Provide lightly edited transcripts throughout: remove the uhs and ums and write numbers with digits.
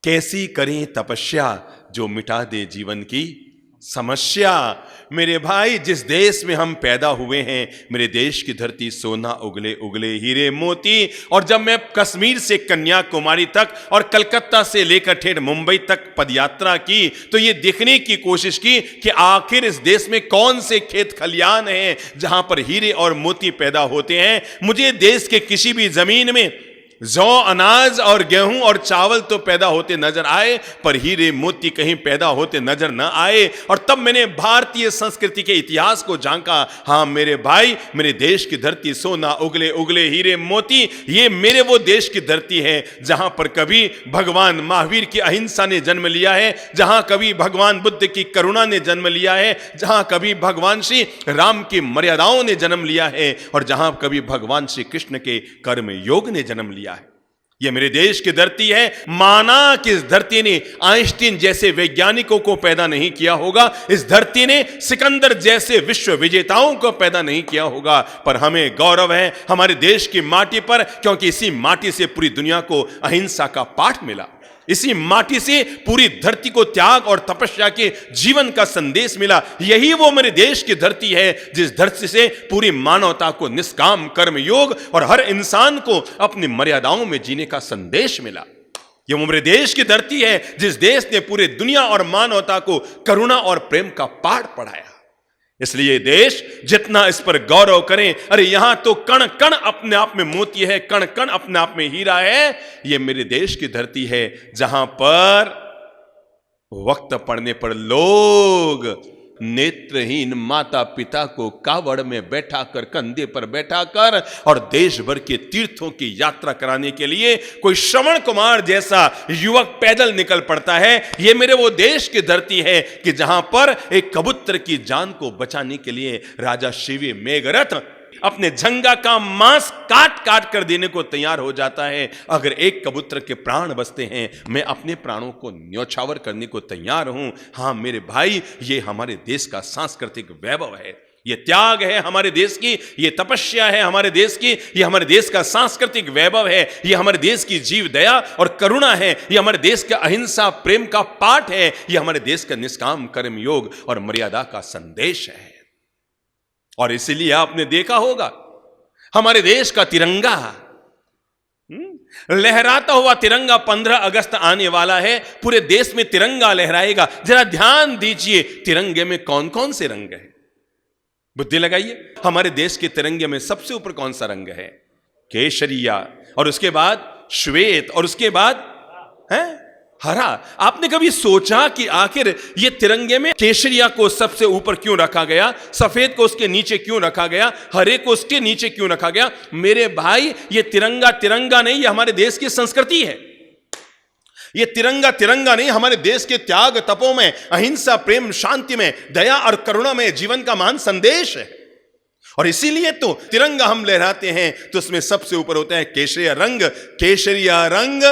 कैसी करें तपस्या जो मिटा दे जीवन की समस्या। मेरे भाई, जिस देश में हम पैदा हुए हैं, मेरे देश की धरती सोना उगले उगले हीरे मोती। और जब मैं कश्मीर से कन्याकुमारी तक और कलकत्ता से लेकर ठेठ मुंबई तक पदयात्रा की, तो ये देखने की कोशिश की कि आखिर इस देश में कौन से खेत खलियान हैं जहां पर हीरे और मोती पैदा होते हैं। मुझे देश के किसी भी जमीन में जौ, अनाज और गेहूं और चावल तो पैदा होते नजर आए, पर हीरे मोती कहीं पैदा होते नजर न आए। और तब मैंने भारतीय संस्कृति के इतिहास को झांका। हां मेरे भाई, मेरे देश की धरती सोना उगले उगले हीरे मोती, ये मेरे वो देश की धरती है जहां पर कभी भगवान महावीर की अहिंसा ने जन्म लिया है, जहां कभी भगवान बुद्ध की करुणा ने जन्म लिया है, जहां कभी भगवान श्री राम की मर्यादाओं ने जन्म लिया है, और जहां कभी भगवान श्री कृष्ण के कर्म योग ने जन्म लिया। यह मेरे देश की धरती है। माना कि इस धरती ने आइंस्टीन जैसे वैज्ञानिकों को पैदा नहीं किया होगा, इस धरती ने सिकंदर जैसे विश्व विजेताओं को पैदा नहीं किया होगा, पर हमें गौरव है हमारे देश की माटी पर, क्योंकि इसी माटी से पूरी दुनिया को अहिंसा का पाठ मिला। इसी माटी से पूरी धरती को त्याग और तपस्या के जीवन का संदेश मिला। यही वो मेरे देश की धरती है जिस धरती से पूरी मानवता को निष्काम कर्म योग और हर इंसान को अपनी मर्यादाओं में जीने का संदेश मिला। ये वो मेरे देश की धरती है जिस देश ने पूरी दुनिया और मानवता को करुणा और प्रेम का पाठ पढ़ाया। इसलिए देश जितना इस पर गौरव करें, अरे यहां तो कण कण अपने आप में मोती है, कण कण अपने आप में हीरा है। यह मेरे देश की धरती है जहां पर वक्त पड़ने पर लोग नेत्रहीन माता पिता को कावड़ में बैठा कर, कंधे पर बैठा कर और देश भर के तीर्थों की यात्रा कराने के लिए कोई श्रवण कुमार जैसा युवक पैदल निकल पड़ता है। यह मेरे वो देश की धरती है कि जहां पर एक कबूतर की जान को बचाने के लिए राजा शिवी मेघरथ अपने झंगा का मांस काट काट कर देने को तैयार हो जाता है। अगर एक कबूतर के प्राण बचते हैं, मैं अपने प्राणों को न्यौछावर करने को तैयार हूं। हां मेरे भाई, ये हमारे देश का सांस्कृतिक वैभव है, ये त्याग है हमारे देश की, ये तपस्या है हमारे देश की, ये हमारे देश का सांस्कृतिक वैभव है, ये हमारे देश की जीव दया और करुणा है, ये हमारे देश का अहिंसा प्रेम का पाठ है, ये हमारे देश का निष्काम कर्म योग और मर्यादा का संदेश है। और इसीलिए आपने देखा होगा हमारे देश का तिरंगा, लहराता हुआ तिरंगा 15 अगस्त आने वाला है, पूरे देश में तिरंगा लहराएगा। जरा ध्यान दीजिए तिरंगे में कौन कौन से रंग है, बुद्धि लगाइए। हमारे देश के तिरंगे में सबसे ऊपर कौन सा रंग है? केसरिया, और उसके बाद श्वेत, और उसके बाद है हरा। आपने कभी सोचा कि आखिर ये तिरंगे में केसरिया को सबसे ऊपर क्यों रखा गया, सफेद को उसके नीचे क्यों रखा गया, हरे को उसके नीचे क्यों रखा गया? मेरे भाई, ये तिरंगा तिरंगा नहीं, ये हमारे देश की संस्कृति है। ये तिरंगा तिरंगा नहीं, हमारे देश के त्याग तपों में, अहिंसा प्रेम शांति में, दया और करुणा में जीवन का महान संदेश है। और इसीलिए तो तिरंगा हम लहराते हैं तो उसमें सबसे ऊपर होता है केसरिया रंग। केसरिया रंग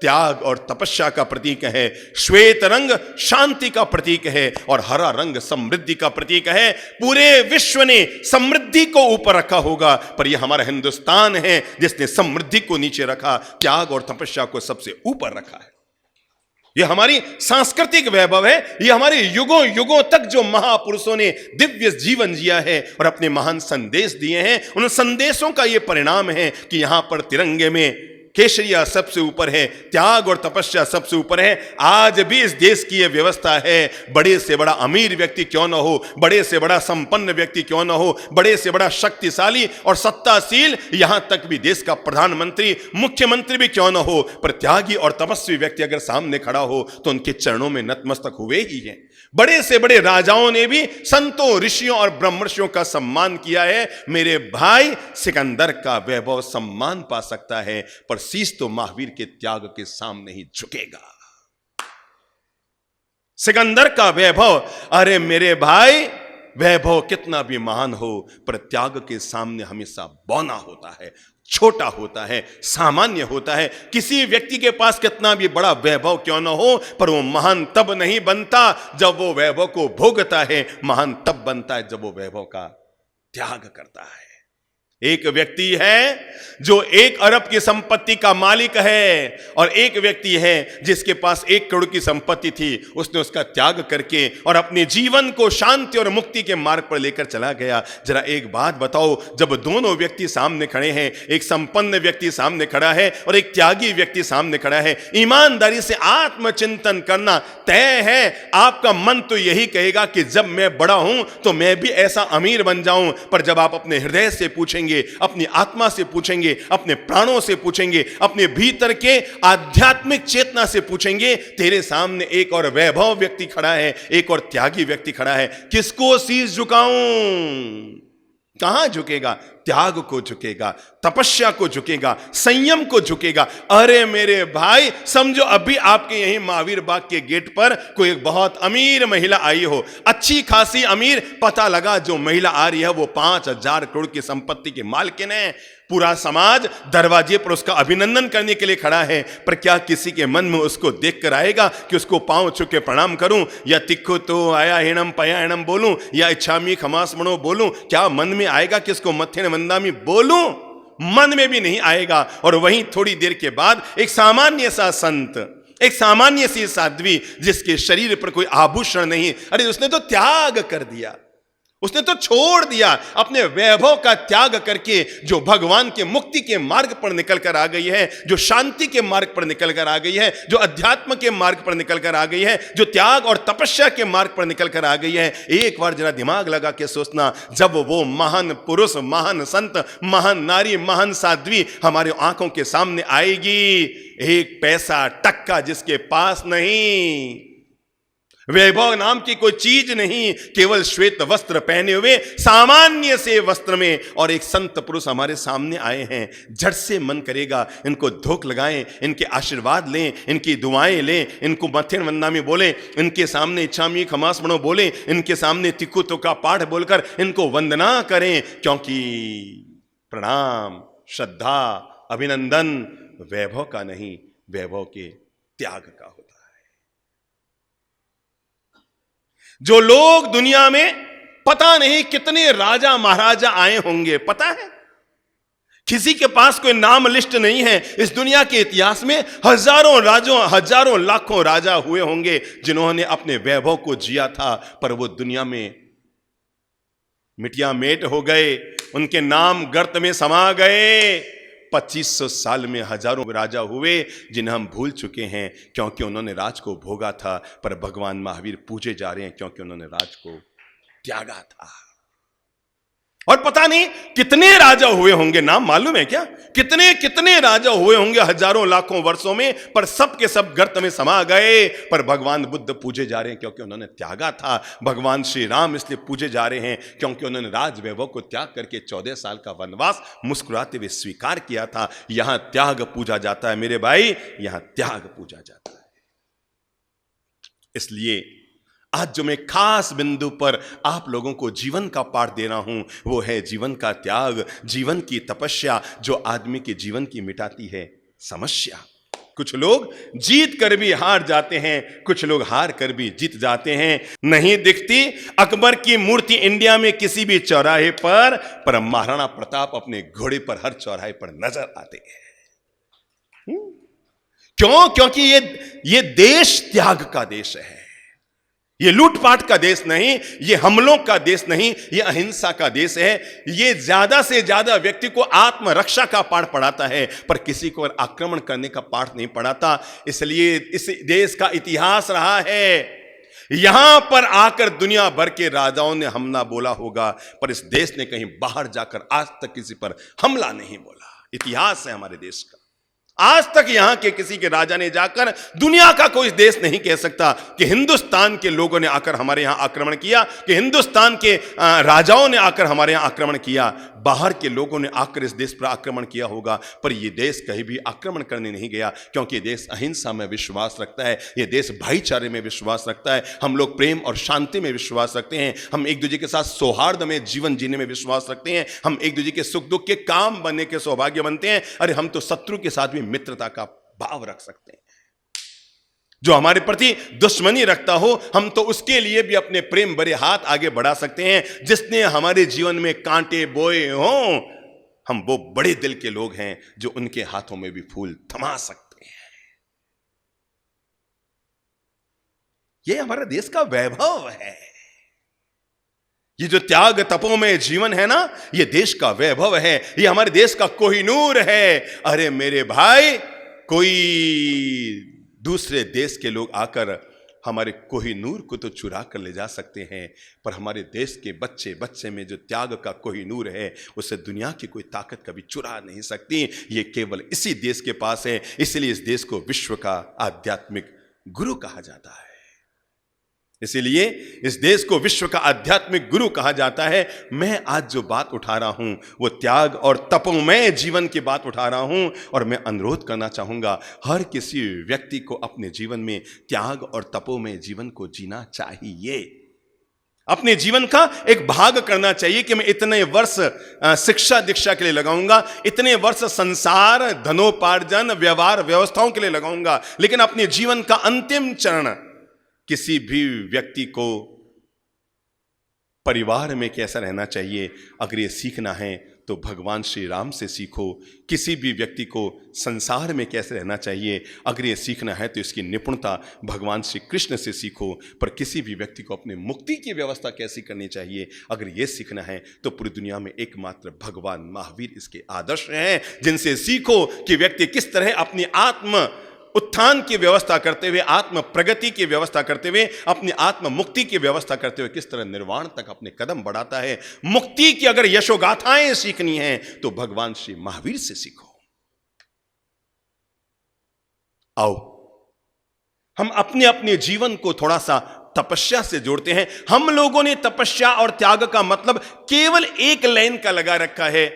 त्याग और तपस्या का प्रतीक है, श्वेत रंग शांति का प्रतीक है, और हरा रंग समृद्धि का प्रतीक है। पूरे विश्व ने समृद्धि को ऊपर रखा होगा, पर यह हमारा हिंदुस्तान है जिसने समृद्धि को नीचे रखा, त्याग और तपस्या को सबसे ऊपर रखा है। यह हमारी सांस्कृतिक वैभव है, यह हमारे युगों युगों तक जो महापुरुषों ने दिव्य जीवन जिया है और अपने महान संदेश दिए हैं, उन संदेशों का यह परिणाम है कि यहां पर तिरंगे में केसरिया सबसे ऊपर है, त्याग और तपस्या सबसे ऊपर है। आज भी इस देश की यह व्यवस्था है, बड़े से बड़ा अमीर व्यक्ति क्यों न हो, बड़े से बड़ा संपन्न व्यक्ति क्यों न हो, बड़े से बड़ा शक्तिशाली और सत्ताशील, यहां तक भी देश का प्रधानमंत्री मुख्यमंत्री भी क्यों न हो, पर त्यागी और तपस्वी व्यक्ति अगर सामने खड़ा हो तो उनके चरणों में नतमस्तक हुए ही हैं। बड़े से बड़े राजाओं ने भी संतों ऋषियों और ब्रह्मर्षियों का सम्मान किया है। मेरे भाई, सिकंदर का वैभव सम्मान पा सकता है, पर शीश तो महावीर के त्याग के सामने ही झुकेगा। सिकंदर का वैभव, अरे मेरे भाई, वैभव कितना भी महान हो, पर त्याग के सामने हमेशा बौना होता है, छोटा होता है, सामान्य होता है। किसी व्यक्ति के पास कितना भी बड़ा वैभव क्यों न हो, पर वो महान तब नहीं बनता जब वो वैभव को भोगता है, महान तब बनता है जब वो वैभव का त्याग करता है। एक व्यक्ति है जो 1 अरब की संपत्ति का मालिक है, और एक व्यक्ति है जिसके पास 1 करोड़ की संपत्ति थी। उसने उसका त्याग करके और अपने जीवन को शांति और मुक्ति के मार्ग पर लेकर चला गया। जरा एक बात बताओ, जब दोनों व्यक्ति सामने खड़े हैं, एक संपन्न व्यक्ति सामने खड़ा है और एक त्यागी व्यक्ति सामने खड़ा है, ईमानदारी से आत्मचिंतन करना तय है। आपका मन तो यही कहेगा कि जब मैं बड़ा हूं तो मैं भी ऐसा अमीर बन जाऊं, पर जब आप अपने हृदय से पूछेंगे, अपनी आत्मा से पूछेंगे, अपने प्राणों से पूछेंगे, अपने भीतर के आध्यात्मिक चेतना से पूछेंगे, तेरे सामने एक और वैभव व्यक्ति खड़ा है, एक और त्यागी व्यक्ति खड़ा है। किसको शीश झुकाऊं? कहां झुकेगा? त्याग को झुकेगा, तपस्या को झुकेगा, संयम को झुकेगा। अरे मेरे भाई, समझो अभी आपके यहीं महावीर बाग के गेट पर कोई एक बहुत अमीर महिला आई हो, अच्छी खासी अमीर, पता लगा जो महिला आ रही है वो 5,000 करोड़ की संपत्ति की मालकिन है। पूरा समाज दरवाजे पर उसका अभिनंदन करने के लिए खड़ा है, पर क्या किसी के मन में उसको देखकर आएगा कि उसको पांव छू के प्रणाम करूं, या तिक्को तो आया हिणम पया हिणम बोलूं, या इच्छामी खमास मनो बोलूं? क्या मन में आएगा कि इसको मत्थे वंदामी बोलूं? मन में भी नहीं आएगा। और वहीं थोड़ी देर के बाद एक सामान्य सा संत, एक सामान्य सी साध्वी, जिसके शरीर पर कोई आभूषण नहीं, अरे उसने तो त्याग कर दिया, उसने तो छोड़ दिया, अपने वैभव का त्याग करके जो भगवान के मुक्ति के मार्ग पर निकल कर आ गई है, जो शांति के मार्ग पर निकल कर आ गई है, जो अध्यात्म के मार्ग पर निकल कर आ गई है, जो त्याग और तपस्या के मार्ग पर निकल कर आ गई है। एक बार जरा दिमाग लगा के सोचना, जब वो महान पुरुष, महान संत, महान नारी, महान साध्वी हमारे आंखों के सामने आएगी, एक पैसा टक्का जिसके पास नहीं, वैभव नाम की कोई चीज नहीं, केवल श्वेत वस्त्र पहने हुए सामान्य से वस्त्र में, और एक संत पुरुष हमारे सामने आए हैं। झट से मन करेगा इनको धोख लगाएं, इनके आशीर्वाद लें, इनकी दुआएं लें, इनको मथे वंदनामी बोले, इनके सामने इच्छामी खमास मनो बोले, इनके सामने तिक्कु तो का पाठ बोलकर इनको वंदना करें, क्योंकि प्रणाम, श्रद्धा, अभिनंदन वैभव का नहीं, वैभव के त्याग का होता है। जो लोग दुनिया में पता नहीं कितने राजा महाराजा आए होंगे, पता है? किसी के पास कोई नाम लिस्ट नहीं है। इस दुनिया के इतिहास में हजारों राजों, हजारों लाखों राजा हुए होंगे जिन्होंने अपने वैभव को जिया था, पर वो दुनिया में मिटिया मेट हो गए, उनके नाम गर्त में समा गए। 2500 साल में हजारों राजा हुए जिन्हें हम भूल चुके हैं, क्योंकि उन्होंने राज को भोगा था, पर भगवान महावीर पूजे जा रहे हैं क्योंकि उन्होंने राज को त्यागा था। और पता नहीं कितने राजा हुए होंगे, नाम मालूम है क्या? कितने कितने राजा हुए होंगे हजारों लाखों वर्षों में, पर सब के सब गर्त में समा गए। पर भगवान बुद्ध पूजे जा रहे हैं क्योंकि उन्होंने त्यागा था। भगवान श्री राम इसलिए पूजे जा रहे हैं क्योंकि उन्होंने राज वैभव को त्याग करके 14 साल का वनवास मुस्कुराते हुए स्वीकार किया था। यहां त्याग पूजा जाता है मेरे भाई, यहां त्याग पूजा जाता है। इसलिए आज जो मैं खास बिंदु पर आप लोगों को जीवन का पाठ दे रहा हूं, वो है जीवन का त्याग, जीवन की तपस्या, जो आदमी के जीवन की मिटाती है समस्या। कुछ लोग जीत कर भी हार जाते हैं, कुछ लोग हार कर भी जीत जाते हैं। नहीं दिखती अकबर की मूर्ति इंडिया में किसी भी चौराहे पर महाराणा प्रताप अपने घोड़े पर हर चौराहे पर नजर आते हैं। क्यों? क्योंकि ये देश त्याग का देश है। ये लूटपाट का देश नहीं, ये हमलों का देश नहीं, ये अहिंसा का देश है। ये ज्यादा से ज्यादा व्यक्ति को आत्मरक्षा का पाठ पढ़ाता है, पर किसी को आक्रमण करने का पाठ नहीं पढ़ाता। इसलिए इस देश का इतिहास रहा है, यहां पर आकर दुनिया भर के राजाओं ने हमला बोला होगा, पर इस देश ने कहीं बाहर जाकर आज तक किसी पर हमला नहीं बोला। इतिहास है हमारे देश का। आज तक यहां के किसी के राजा ने जाकर, दुनिया का कोई देश नहीं कह सकता कि हिंदुस्तान के लोगों ने आकर हमारे यहां आक्रमण किया, कि हिंदुस्तान के राजाओं ने आकर हमारे यहां आक्रमण किया। बाहर के लोगों ने आकर इस देश पर आक्रमण किया होगा, पर यह देश कहीं भी आक्रमण करने नहीं गया, क्योंकि यह देश अहिंसा में विश्वास रखता है, यह देश भाईचारे में विश्वास रखता है। हम लोग प्रेम और शांति में विश्वास रखते हैं, हम एक दूसरे के साथ सौहार्द में जीवन जीने में विश्वास रखते हैं, हम एक दूसरे के सुख दुख के काम बनने के सौभाग्य बनते हैं। अरे हम तो शत्रु के साथ भी मित्रता का भाव रख सकते हैं। जो हमारे प्रति दुश्मनी रखता हो, हम तो उसके लिए भी अपने प्रेम भरे हाथ आगे बढ़ा सकते हैं। जिसने हमारे जीवन में कांटे बोए हों, हम वो बड़े दिल के लोग हैं जो उनके हाथों में भी फूल थमा सकते हैं। ये हमारे देश का वैभव है। ये जो त्याग तपों में जीवन है ना, ये देश का वैभव है, ये हमारे देश का कोहिनूर है। अरे मेरे भाई, कोई दूसरे देश के लोग आकर हमारे कोहिनूर को तो चुरा कर ले जा सकते हैं, पर हमारे देश के बच्चे बच्चे में जो त्याग का कोहिनूर है, उसे दुनिया की कोई ताकत कभी चुरा नहीं सकती। ये केवल इसी देश के पास है। इसलिए इस देश को विश्व का आध्यात्मिक गुरु कहा जाता है। इसीलिए इस देश को विश्व का आध्यात्मिक गुरु कहा जाता है। मैं आज जो बात उठा रहा हूं वो त्याग और तपोमय जीवन की बात उठा रहा हूं, और मैं अनुरोध करना चाहूंगा हर किसी व्यक्ति को अपने जीवन में त्याग और तपोमय जीवन को जीना चाहिए। अपने जीवन का एक भाग करना चाहिए कि मैं इतने वर्ष शिक्षा दीक्षा के लिए लगाऊंगा, इतने वर्ष संसार धनोपार्जन व्यवहार व्यवस्थाओं के लिए लगाऊंगा, लेकिन अपने जीवन का अंतिम चरण किसी भी व्यक्ति को परिवार में कैसा रहना चाहिए, अगर ये सीखना है तो भगवान श्री राम से सीखो। किसी भी व्यक्ति को संसार में कैसे रहना चाहिए, अगर ये सीखना है तो इसकी निपुणता भगवान श्री कृष्ण से सीखो। पर किसी भी व्यक्ति को अपने मुक्ति की व्यवस्था कैसी करनी चाहिए, अगर ये सीखना है तो पूरी दुनिया में एकमात्र भगवान महावीर इसके आदर्श हैं, जिनसे सीखो कि व्यक्ति किस तरह अपनी आत्म उत्थान की व्यवस्था करते हुए, आत्म प्रगति की व्यवस्था करते हुए, अपनी आत्म मुक्ति की व्यवस्था करते हुए किस तरह निर्वाण तक अपने कदम बढ़ाता है। मुक्ति की अगर यशोगाथाएं सीखनी है तो भगवान श्री महावीर से सीखो। आओ हम अपने अपने जीवन को थोड़ा सा तपस्या से जोड़ते हैं। हम लोगों ने तपस्या और त्याग का मतलब केवल एक लाइन का लगा रखा है।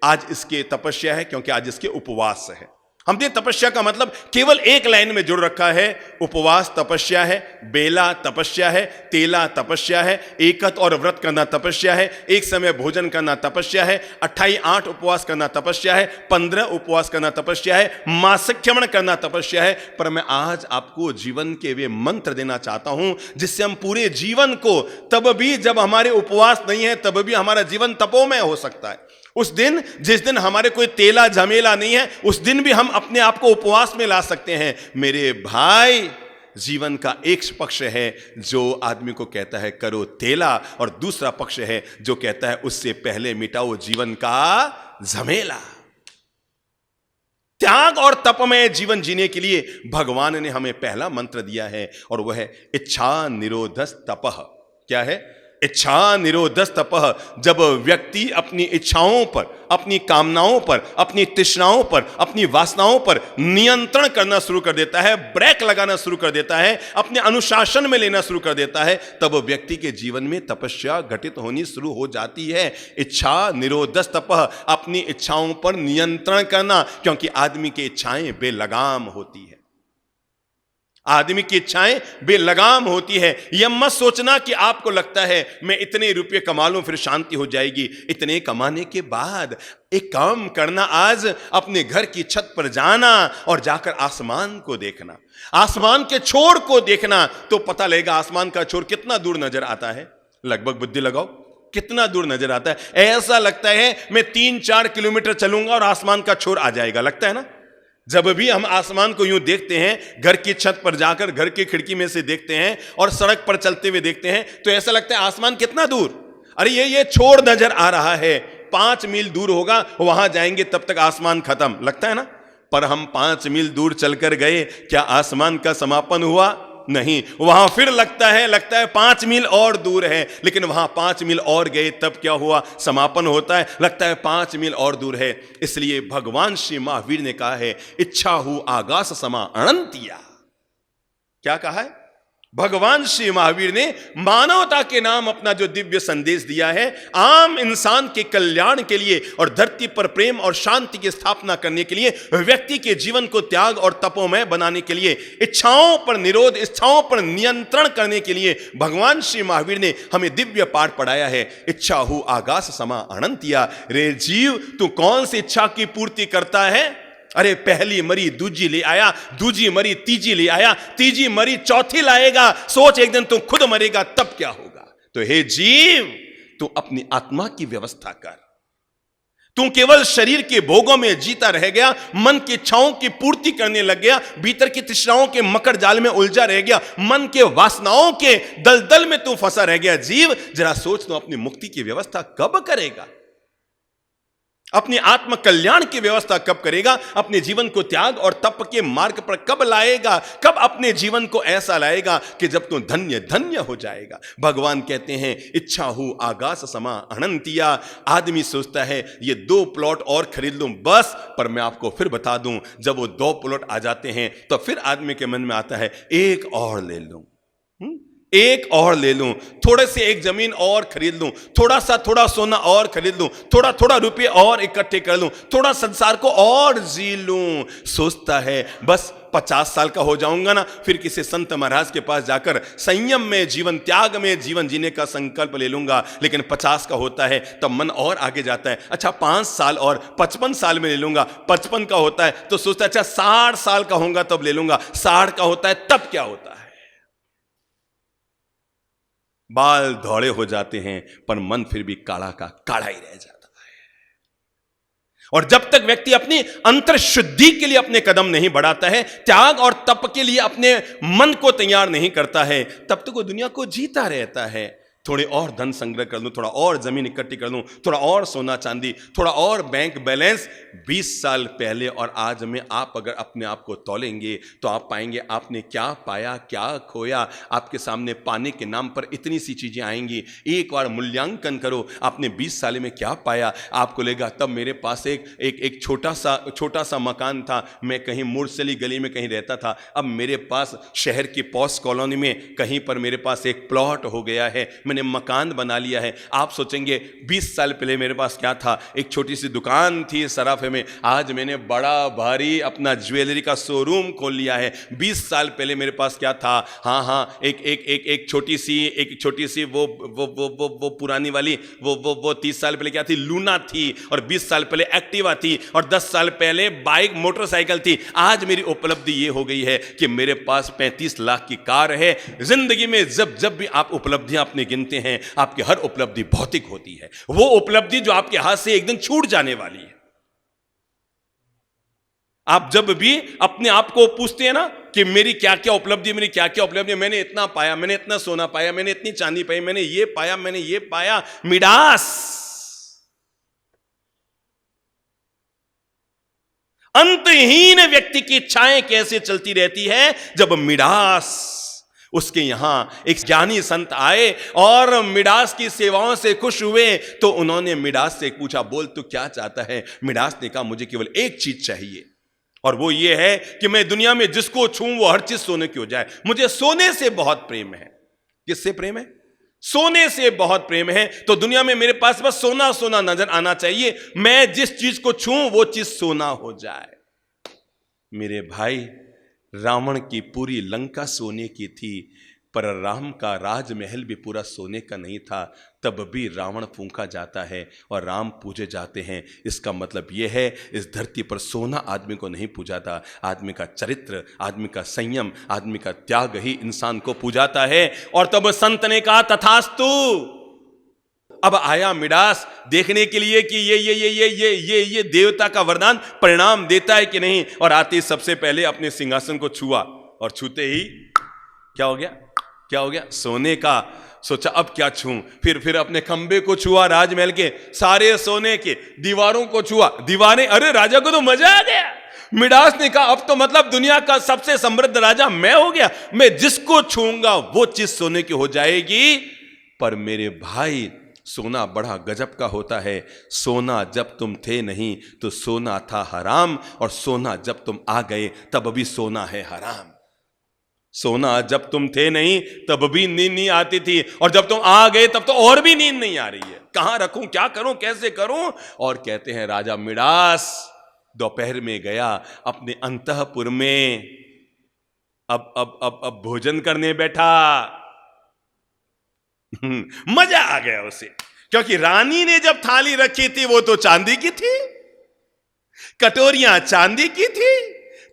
आज इसके तपस्या है क्योंकि आज इसके उपवास है। हमने तपस्या का मतलब केवल एक लाइन में जुड़ रखा है। उपवास तपस्या है, बेला तपस्या है, तेला तपस्या है, एकत और व्रत करना तपस्या है, एक समय भोजन करना तपस्या है, 28 उपवास करना तपस्या है, 15 उपवास करना तपस्या है, मासिकक्षमण करना तपस्या है। पर मैं आज आपको जीवन के वे मंत्र देना चाहता हूं जिससे हम पूरे जीवन को, तब भी जब हमारे उपवास नहीं है तब भी हमारा जीवन तपोमय हो सकता है। उस दिन जिस दिन हमारे कोई तेला झमेला नहीं है, उस दिन भी हम अपने आप को उपवास में ला सकते हैं। मेरे भाई, जीवन का एक पक्ष है जो आदमी को कहता है करो तेला, और दूसरा पक्ष है जो कहता है उससे पहले मिटाओ जीवन का झमेला। त्याग और तपमय जीवन जीने के लिए भगवान ने हमें पहला मंत्र दिया है, और वह है इच्छा निरोधस तपः। क्या है? इच्छा निरोधस तपः। जब व्यक्ति अपनी इच्छाओं पर, अपनी कामनाओं पर, अपनी तृष्णाओं पर, अपनी वासनाओं पर नियंत्रण करना शुरू कर देता है, ब्रेक लगाना शुरू कर देता है, अपने अनुशासन में लेना शुरू कर देता है, तब व्यक्ति के जीवन में तपस्या घटित होनी शुरू हो जाती है। इच्छा निरोधस तपः, अपनी इच्छाओं पर नियंत्रण करना, क्योंकि आदमी की इच्छाएं बेलगाम होती है। आदमी की इच्छाएं बेलगाम होती है। यह मत सोचना कि आपको लगता है मैं इतने रुपये कमा लूं फिर शांति हो जाएगी। इतने कमाने के बाद एक काम करना, आज अपने घर की छत पर जाना और जाकर आसमान को देखना, आसमान के छोर को देखना, तो पता लगेगा आसमान का छोर कितना दूर नजर आता है। लगभग बुद्धि लगाओ, कितना दूर नजर आता है। ऐसा लगता है मैं 3-4 किलोमीटर चलूंगा और आसमान का छोर आ जाएगा, लगता है ना। जब भी हम आसमान को यूं देखते हैं, घर की छत पर जाकर घर की खिड़की में से देखते हैं और सड़क पर चलते हुए देखते हैं, तो ऐसा लगता है आसमान कितना दूर। अरे ये छोर नजर आ रहा है, 5 मील दूर होगा, वहां जाएंगे तब तक आसमान खत्म, लगता है ना। पर हम 5 मील दूर चलकर गए, क्या आसमान का समापन हुआ? नहीं। वहां फिर लगता है 5 मील और दूर है, लेकिन वहां 5 मील और गए तब क्या हुआ? समापन होता है, लगता है 5 मील और दूर है। इसलिए भगवान श्री महावीर ने कहा है इच्छा हु आगास समा अनंतिया। क्या कहा है? भगवान श्री महावीर ने मानवता के नाम अपना जो दिव्य संदेश दिया है, आम इंसान के कल्याण के लिए और धरती पर प्रेम और शांति की स्थापना करने के लिए, व्यक्ति के जीवन को त्याग और तपोमय बनाने के लिए, इच्छाओं पर निरोध, इच्छाओं पर नियंत्रण करने के लिए भगवान श्री महावीर ने हमें दिव्य पाठ पढ़ाया है। इच्छा हु आगास समा अनंतिया। रे जीव, तू कौन सी इच्छा की पूर्ति करता है? अरे पहली मरी दूजी ले आया, दूजी मरी तीजी ले आया, तीजी मरी चौथी लाएगा। सोच एक दिन तू खुद मरेगा तब क्या होगा। तो हे जीव, तू अपनी आत्मा की व्यवस्था कर, तू केवल शरीर के भोगों में जीता रह गया, मन की इच्छाओं की पूर्ति करने लग गया, भीतर की तृष्णाओं के मकर जाल में उलझा रह गया, मन के वासनाओं के दलदल में तू फंसा रह गया। जीव जरा सोच तो अपनी मुक्ति की व्यवस्था कब करेगा? अपनी आत्म कल्याण की व्यवस्था कब करेगा? अपने जीवन को त्याग और तप के मार्ग पर कब लाएगा? कब अपने जीवन को ऐसा लाएगा कि जब तू धन्य धन्य हो जाएगा? भगवान कहते हैं, इच्छा हूं आगास समा अनंतिया। आदमी सोचता है ये 2 प्लॉट और खरीद लूं बस, पर मैं आपको फिर बता दूं, जब वो 2 प्लॉट आ जाते हैं तो फिर आदमी के मन में आता है एक और ले लूं, एक और ले लूं, थोड़े से एक जमीन और खरीद लूं, थोड़ा सोना और खरीद लूं, थोड़ा रुपये और इकट्ठे कर लूं, थोड़ा संसार को और जी लूं। सोचता है बस 50 साल का हो जाऊंगा ना, फिर किसी संत महाराज के पास जाकर संयम में जीवन, त्याग में जीवन जीने का संकल्प ले लूंगा। लेकिन 50 का होता है तब मन और आगे जाता है, अच्छा 5 साल और 55 साल में ले लूंगा। 55 का होता है तो सोचता है अच्छा 60 साल का होगा तब ले लूंगा। 60 का होता है तब क्या होता है? बाल धौड़े हो जाते हैं पर मन फिर भी काला का काला ही रह जाता है। और जब तक व्यक्ति अपनी अंतर शुद्धि के लिए अपने कदम नहीं बढ़ाता है, त्याग और तप के लिए अपने मन को तैयार नहीं करता है, तब तक वो दुनिया को जीता रहता है। थोड़े और धन संग्रह कर लूं, थोड़ा और जमीन इकट्ठी कर लूं, थोड़ा और सोना चांदी, थोड़ा और बैंक बैलेंस। 20 साल पहले और आज में आप अगर अपने आप को तौलेंगे तो आप पाएंगे आपने क्या पाया, क्या खोया। आपके सामने पाने के नाम पर इतनी सी चीजें आएंगी। एक बार मूल्यांकन करो, आपने 20 साल में क्या पाया। आपको लगेगा तब मेरे पास एक छोटा सा मकान था, मैं कहीं मुरसली गली में कहीं रहता था, अब मेरे पास शहर की पॉश कॉलोनी में कहीं पर मेरे पास एक प्लॉट हो गया है, मैंने मकान बना लिया है। आप सोचेंगे 20 साल पहले मेरे पास क्या था? एक छोटी सी दुकान थी सराफे में, आज मैंने बड़ा भारी अपना ज्वेलरी का शोरूम खोल लिया है। 20 साल पहले मेरे पास क्या था? हाँ, एक छोटी सी वो पुरानी वाली वो 30 साल पहले क्या थी? लूना थी। और 20 साल पहले एक्टिवा थी। और 10 साल पहले बाइक मोटरसाइकिल थी। आज मेरी उपलब्धि ये हो गई है कि मेरे पास 35 लाख की कार है। जिंदगी में जब भी आप उपलब्धियां अपने गिनते हैं, आपकी हर उपलब्धि भौतिक होती है। वो उपलब्धि जो आपके हाथ से एक दिन छूट जाने वाली है। आप जब भी अपने आप को पूछते हैं ना कि मेरी क्या क्या उपलब्धि, मेरी क्या क्या उपलब्धि, मैंने इतना पाया, मैंने इतना सोना पाया, मैंने इतनी चांदी पाई, मैंने ये पाया, मैंने ये पाया, मिडास। अंतहीन व्यक्ति की इच्छाएं कैसे चलती रहती है? जब मिडास उसके यहां एक ज्ञानी संत आए और मिडास की सेवाओं से खुश हुए तो उन्होंने मिडास से पूछा, बोल तू क्या चाहता है? मिडास ने कहा, मुझे केवल एक चीज चाहिए और वो ये है कि मैं दुनिया में जिसको छूं वो हर चीज सोने की हो जाए। मुझे सोने से बहुत प्रेम है। किससे प्रेम है? सोने से बहुत प्रेम है। तो दुनिया में मेरे पास बस सोना सोना नजर आना चाहिए। मैं जिस चीज को छूं वो चीज सोना हो जाए। मेरे भाई, रावण की पूरी लंका सोने की थी, पर राम का राजमहल भी पूरा सोने का नहीं था। तब भी रावण फूंका जाता है और राम पूजे जाते हैं। इसका मतलब यह है, इस धरती पर सोना आदमी को नहीं पूजाता। आदमी का चरित्र, आदमी का संयम, आदमी का त्याग ही इंसान को पूजाता है। और तब संत ने कहा, तथास्तु। अब आया मिडास देखने के लिए कि ये देवता का वरदान परिणाम देता है कि नहीं। और आते ही सबसे पहले अपने सिंहासन को छुआ और छूते ही क्या हो गया? सोने का। सोचा अब क्या छूं? फिर अपने खंबे को छुआ, राजमहल के सारे सोने के। दीवारों को छुआ, दीवारें, अरे राजा को तो मजा आ गया। मिडास ने कहा अब तो मतलब दुनिया का सबसे समृद्ध राजा मैं हो गया। मैं जिसको छूंगा वो चीज सोने की हो जाएगी। पर मेरे भाई, सोना बड़ा गजब का होता है। सोना जब तुम थे नहीं तो सोना था हराम, और सोना जब तुम आ गए तब भी सोना है हराम। सोना जब तुम थे नहीं तब भी नींद नहीं आती थी, और जब तुम आ गए तब तो और भी नींद नहीं आ रही है। कहां रखूं, क्या करूं, कैसे करूं? और कहते हैं राजा मिडास दोपहर में गया अपने अंतःपुर में। अब भोजन करने बैठा। मजा आ गया उसे, क्योंकि रानी ने जब थाली रखी थी वो तो चांदी की थी, कटोरियां चांदी की थी,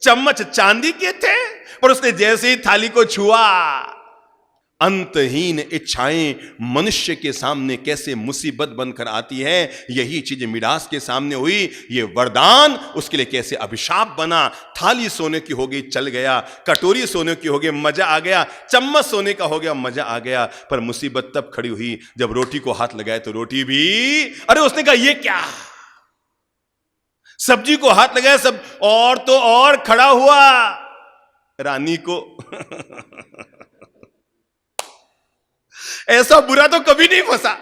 चम्मच चांदी के थे। पर उसने जैसे ही थाली को छुआ, अंतहीन इच्छाएं मनुष्य के सामने कैसे मुसीबत बनकर आती है, यही चीज मिडास के सामने हुई। ये वरदान उसके लिए कैसे अभिशाप बना। थाली सोने की हो गई, चल गया, कटोरी सोने की हो गई, मजा आ गया, चम्मच सोने का हो गया, मजा आ गया। पर मुसीबत तब खड़ी हुई जब रोटी को हाथ लगाए तो रोटी भी, अरे उसने कहा ये क्या। सब्जी को हाथ लगाया, सब और तो और खड़ा हुआ रानी को ऐसा बुरा तो कभी नहीं फंसा,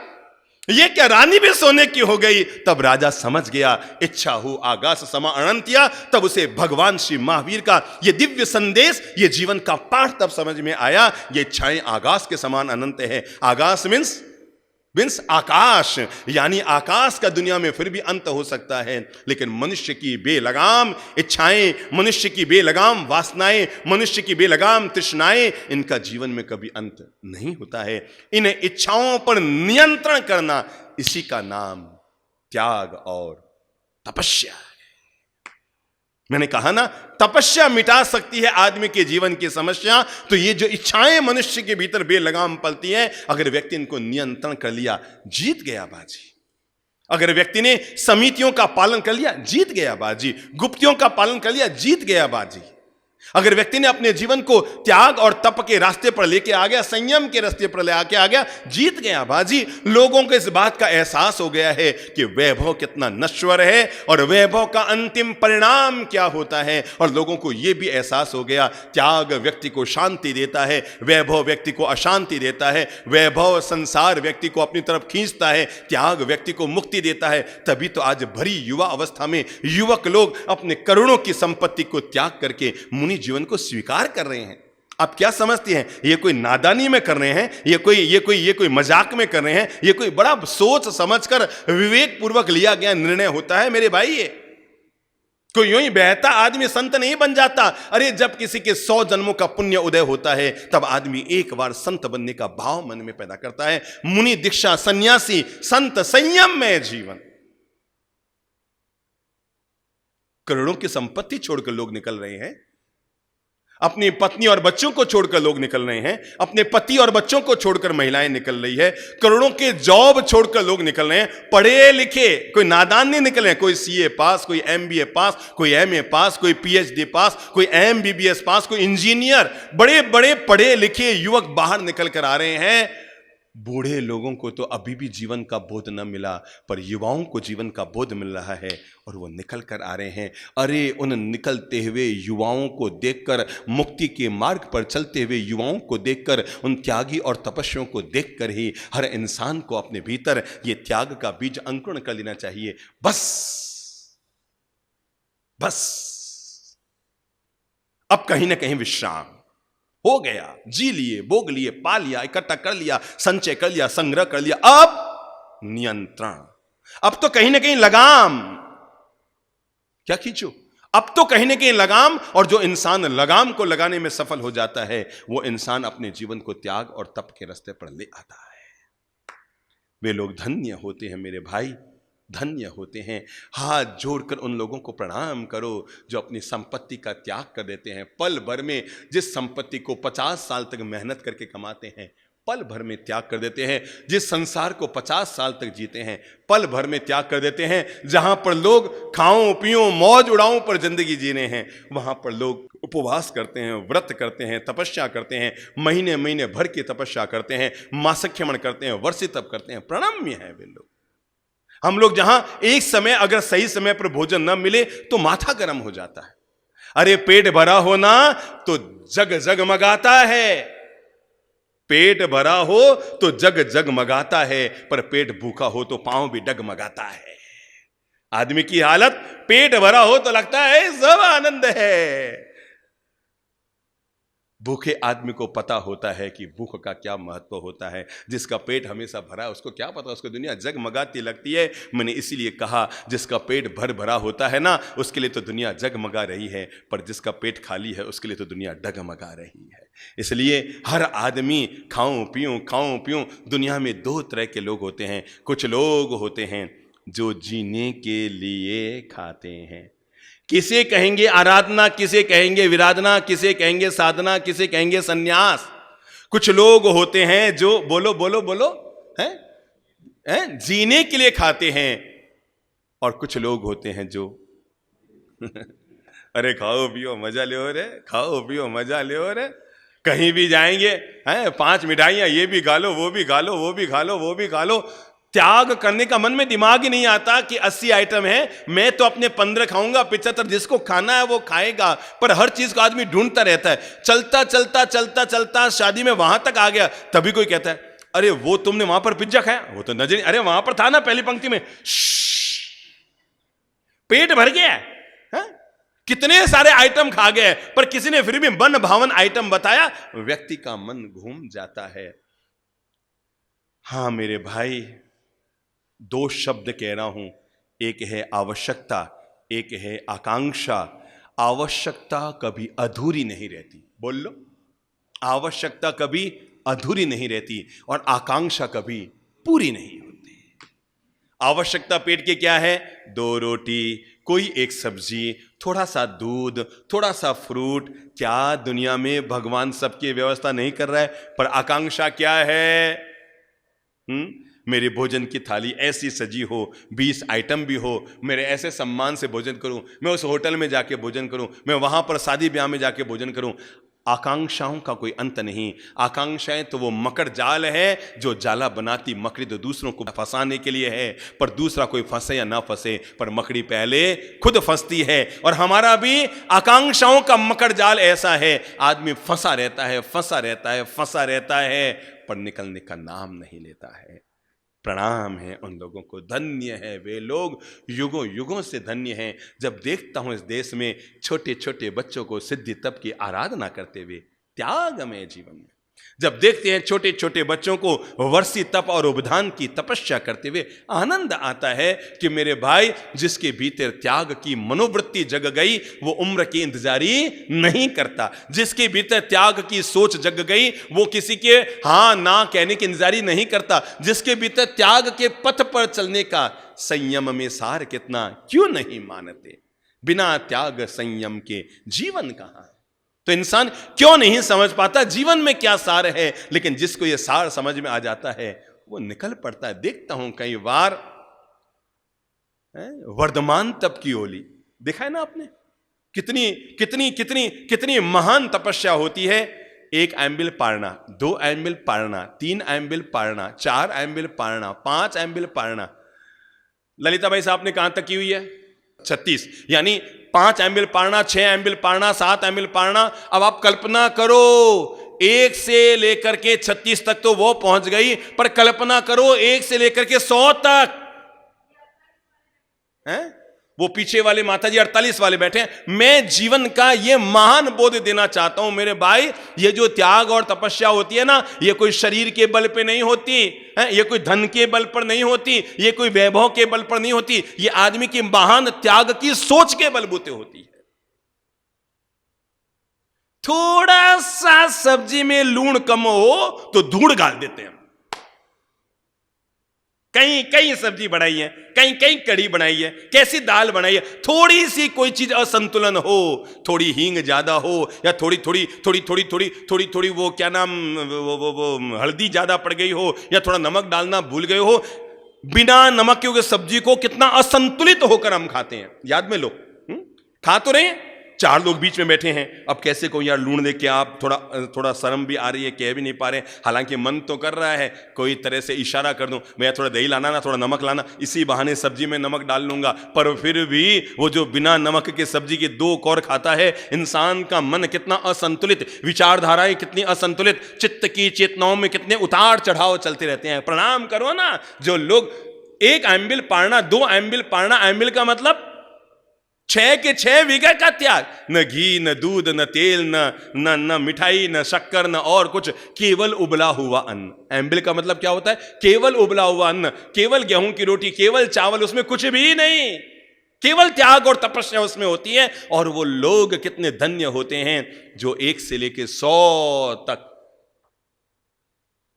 ये क्या रानी भी सोने की हो गई। तब राजा समझ गया, इच्छा हो आगास समा अनंतिया। तब उसे भगवान श्री महावीर का ये दिव्य संदेश, ये जीवन का पाठ तब समझ में आया। ये इच्छाएं आगास के समान अनंत है। आगास मीन्स आकाश, यानी आकाश का दुनिया में फिर भी अंत हो सकता है, लेकिन मनुष्य की बेलगाम इच्छाएं, मनुष्य की बेलगाम वासनाएं, मनुष्य की बेलगाम तृष्णाएं, इनका जीवन में कभी अंत नहीं होता है। इन इच्छाओं पर नियंत्रण करना, इसी का नाम त्याग और तपस्या है। मैंने कहा ना, तपस्या मिटा सकती है आदमी के जीवन की समस्या। तो ये जो इच्छाएं मनुष्य के भीतर बेलगाम पलती हैं, अगर व्यक्ति इनको नियंत्रण कर लिया, जीत गया बाजी। अगर व्यक्ति ने समितियों का पालन कर लिया, जीत गया बाजी। गुप्तियों का पालन कर लिया, जीत गया बाजी। अगर व्यक्ति ने अपने जीवन को त्याग और तप के रास्ते पर लेके आ गया, संयम के रास्ते पर ले आके आ गया, जीत गया बाजी। लोगों को इस बात का एहसास हो गया है कि वैभव कितना नश्वर है और वैभव का अंतिम परिणाम क्या होता है। और लोगों को यह भी एहसास हो गया, त्याग व्यक्ति को शांति देता है, वैभव व्यक्ति को अशांति देता है। वैभव संसार व्यक्ति को अपनी तरफ खींचता है, त्याग व्यक्ति को मुक्ति देता है। तभी तो आज भरी युवा अवस्था में युवक लोग अपने करोड़ों की संपत्ति को त्याग करके मुनि जीवन को स्वीकार कर रहे हैं। आप क्या समझते हैं, ये कोई नादानी में कर रहे हैं, ये कोई मजाक में कर रहे हैं? ये कोई बड़ा सोच समझकर विवेक पूर्वक लिया गया निर्णय होता है मेरे भाई। ये कोई यूं ही बहता आदमी संत नहीं बन जाता। अरे जब किसी के 100 जन्मों का पुण्य उदय होता है, तब आदमी एक बार संत बनने का भाव मन में पैदा करता है। मुनि दीक्षा, सन्यासी, संत, संयम में जीवन। करोड़ों की संपत्ति छोड़कर लोग निकल रहे हैं, अपनी पत्नी और बच्चों को छोड़कर लोग निकल रहे हैं, अपने पति और बच्चों को छोड़कर महिलाएं निकल रही है, करोड़ों के जॉब छोड़कर लोग निकल रहे हैं। पढ़े लिखे, कोई नादान नहीं निकल रहे हैं। कोई सीए पास, कोई एमबीए पास, कोई एमए पास, कोई पीएचडी पास, कोई एमबीबीएस पास, कोई इंजीनियर। बड़े बड़े पढ़े लिखे युवक बाहर निकल कर आ रहे हैं। बूढ़े लोगों को तो अभी भी जीवन का बोध न मिला, पर युवाओं को जीवन का बोध मिल रहा है और वो निकल कर आ रहे हैं। अरे उन निकलते हुए युवाओं को देखकर, मुक्ति के मार्ग पर चलते हुए युवाओं को देखकर, उन त्यागी और तपस्वियों को देखकर ही हर इंसान को अपने भीतर ये त्याग का बीज अंकुरण कर लेना चाहिए। बस अब कहीं ना कहीं विश्राम हो गया, जी लिए, भोग लिए, पा लिया, इकट्ठा कर लिया, संचय कर लिया, संग्रह कर लिया। अब नियंत्रण, अब तो कहीं ना कहीं लगाम। क्या खींचो? अब तो कहीं ना कहीं लगाम। और जो इंसान लगाम को लगाने में सफल हो जाता है, वो इंसान अपने जीवन को त्याग और तप के रास्ते पर ले आता है। वे लोग धन्य होते हैं मेरे भाई, धन्य होते हैं। हाथ जोड़कर उन लोगों को प्रणाम करो जो अपनी संपत्ति का त्याग कर देते हैं। पल भर में जिस संपत्ति को 50 साल तक मेहनत करके कमाते हैं, पल भर में त्याग कर देते हैं। जिस संसार को 50 साल तक जीते हैं, पल भर में त्याग कर देते हैं। जहां पर लोग खाओ पियो मौज उड़ाओ पर जिंदगी जीने हैं, वहां पर लोग उपवास करते हैं, व्रत करते हैं, तपस्या करते हैं, महीने महीने भर की तपस्या करते हैं, मासख्यमण करते हैं, वर्षी तप करते हैं। प्रणम्य है वे लोग। हम लोग जहां एक समय अगर सही समय पर भोजन न मिले तो माथा गर्म हो जाता है। अरे पेट भरा हो ना तो जग जगमगाता है, पेट भरा हो तो जग जगमगाता है, पर पेट भूखा हो तो पांव भी डगमगाता है। आदमी की हालत, पेट भरा हो तो लगता है सब आनंद है। भूखे आदमी को पता होता है कि भूख का क्या महत्व होता है। जिसका पेट हमेशा भरा है उसको क्या पता, उसको दुनिया जगमगाती लगती है। मैंने इसीलिए कहा जिसका पेट भरा होता है ना, उसके लिए तो दुनिया जगमगा रही है, पर जिसका पेट खाली है उसके लिए तो दुनिया डगमगा रही है। इसलिए हर आदमी खाऊं पियूं। दुनिया में 2 तरह के लोग होते हैं। कुछ लोग होते हैं जो जीने के लिए खाते हैं। किसे कहेंगे आराधना, किसे कहेंगे विराधना, किसे कहेंगे साधना, किसे कहेंगे सन्यास। कुछ लोग होते हैं जो बोलो बोलो बोलो हैं जीने के लिए खाते हैं, और कुछ लोग होते हैं जो अरे खाओ पियो मजा लो रे, खाओ पियो मजा लो रे, कहीं भी जाएंगे हैं 5 मिठाइयां, ये भी खा लो वो भी खा लो वो भी खा लो वो भी खा लो। त्याग करने का मन में दिमाग ही नहीं आता कि 80 आइटम है, मैं तो अपने 15 खाऊंगा, 75 जिसको खाना है वो खाएगा। पर हर चीज को आदमी ढूंढता रहता है, चलता चलता चलता चलता शादी में वहां तक आ गया, तभी कोई कहता है अरे वो तुमने वहां पर पिज्जा खाया, वो तो नजर, अरे वहां पर था ना पहली पंक्ति में, पेट भर गया है, कितने सारे आइटम खा गए, पर किसी ने फिर भी मन भावन आइटम बताया, व्यक्ति का मन घूम जाता है। हां मेरे भाई, 2 शब्द कह रहा हूं, एक है आवश्यकता, एक है आकांक्षा। आवश्यकता कभी अधूरी नहीं रहती, बोल लो, आवश्यकता कभी अधूरी नहीं रहती, और आकांक्षा कभी पूरी नहीं होती। आवश्यकता पेट के क्या है? 2 रोटी, कोई एक सब्जी, थोड़ा सा दूध, थोड़ा सा फ्रूट। क्या दुनिया में भगवान सबकी व्यवस्था नहीं कर रहा है? पर आकांक्षा क्या है? मेरे भोजन की थाली ऐसी सजी हो, 20 आइटम भी हो, मेरे ऐसे सम्मान से भोजन करूं, मैं उस होटल में जाके भोजन करूं, मैं वहां पर शादी ब्याह में जाके भोजन करूं। आकांक्षाओं का कोई अंत नहीं। आकांक्षाएं तो वो मकर जाल है जो जाला बनाती मकड़ी तो दूसरों को फंसाने के लिए है, पर दूसरा कोई फंसे या ना फंसे, पर मकड़ी पहले खुद फंसती है। और हमारा भी आकांक्षाओं का मकर जाल ऐसा है, आदमी फंसा रहता है, फंसा रहता है, फंसा रहता है, पर निकलने का नाम नहीं लेता है। प्रणाम है उन लोगों को, धन्य है वे लोग, युगों युगों से धन्य हैं। जब देखता हूं इस देश में छोटे छोटे बच्चों को सिद्धि तप की आराधना करते हुए, त्यागमय जीवन में जब देखते हैं छोटे छोटे बच्चों को वर्षी तप और उपधान की तपस्या करते हुए, आनंद आता है कि मेरे भाई, जिसके भीतर त्याग की मनोवृत्ति जग गई वो उम्र की इंतजारी नहीं करता। जिसके भीतर त्याग की सोच जग गई वो किसी के हाँ ना कहने की इंतजारी नहीं करता। जिसके भीतर त्याग के पथ पर चलने का संयम में सार कितना, क्यों नहीं मानते? बिना त्याग संयम के जीवन कहां है? तो इंसान क्यों नहीं समझ पाता जीवन में क्या सार है, लेकिन जिसको यह सार समझ में आ जाता है वो निकल पड़ता है। देखता हूं कई बार वर्धमान तप की ओली देखा है ना आपने, कितनी कितनी कितनी कितनी महान तपस्या होती है। 1 एम्बिल पारना, 2 एम्बिल पारना, 3 एम्बिल पारना, 4 एम्बिल पारना, 5 एम्बिल पारना। ललिता भाई साहब ने कहां तक की हुई है? 36, यानी 5 एम्बिल पारना, 6 एम्बिल पारना, 7 एम्बिल पारना। अब आप कल्पना करो, 1 से लेकर के 36 तक तो वो पहुंच गई, पर कल्पना करो 1 से लेकर के 100 तक हैं? वो पीछे वाले माता जी 48 वाले बैठे हैं। मैं जीवन का ये महान बोध देना चाहता हूं मेरे भाई, ये जो त्याग और तपस्या होती है ना, ये कोई शरीर के बल पे नहीं होती है, ये कोई धन के बल पर नहीं होती, ये कोई वैभव के बल पर नहीं होती, ये आदमी की महान त्याग की सोच के बलबूते होती है। थोड़ा सा सब्जी में लूण कम हो तो धूड़ गाल देते हैं। कहीं कहीं सब्जी बनाई है, कहीं कहीं कढ़ी बनाई है, कैसी दाल बनाई है, थोड़ी सी कोई चीज असंतुलन हो, थोड़ी हींग ज्यादा हो, या थोड़ी थोड़ी थोड़ी थोड़ी थोड़ी थोड़ी थोड़ी वो क्या नाम वो हल्दी ज्यादा पड़ गई हो, या थोड़ा नमक डालना भूल गए हो, बिना नमक के सब्जी को कितना असंतुलित होकर हम खाते हैं। याद में लो, खा तो रहे हैं, 4 लोग बीच में बैठे हैं, अब कैसे को यार लूण देख के आप थोड़ा शर्म भी आ रही है, कह भी नहीं पा रहे, हालांकि मन तो कर रहा है कोई तरह से इशारा कर दूं, मैं थोड़ा दही लाना ना, थोड़ा नमक लाना, इसी बहाने सब्जी में नमक डाल लूंगा। पर फिर भी वो जो बिना नमक के सब्जी के 2 कौर खाता है, इंसान का मन कितना असंतुलित, विचारधाराएं कितनी असंतुलित, चित्त की चेतनाओं में कितने उतार चढ़ाव चलते रहते हैं। प्रणाम करो ना जो लोग 1 एम्बिल पारना, 2 एम्बिल पारना, एम्बिल का मतलब 6 के 6 विघा का त्याग, न घी न दूध न तेल न मिठाई न शक्कर न और कुछ, केवल उबला हुआ अन्न। एम्बिल का मतलब क्या होता है? केवल उबला हुआ अन्न, केवल गेहूं की रोटी, केवल चावल, उसमें कुछ भी नहीं, केवल त्याग और तपस्या उसमें होती है। और वो लोग कितने धन्य होते हैं जो 1 से लेकर 100 तक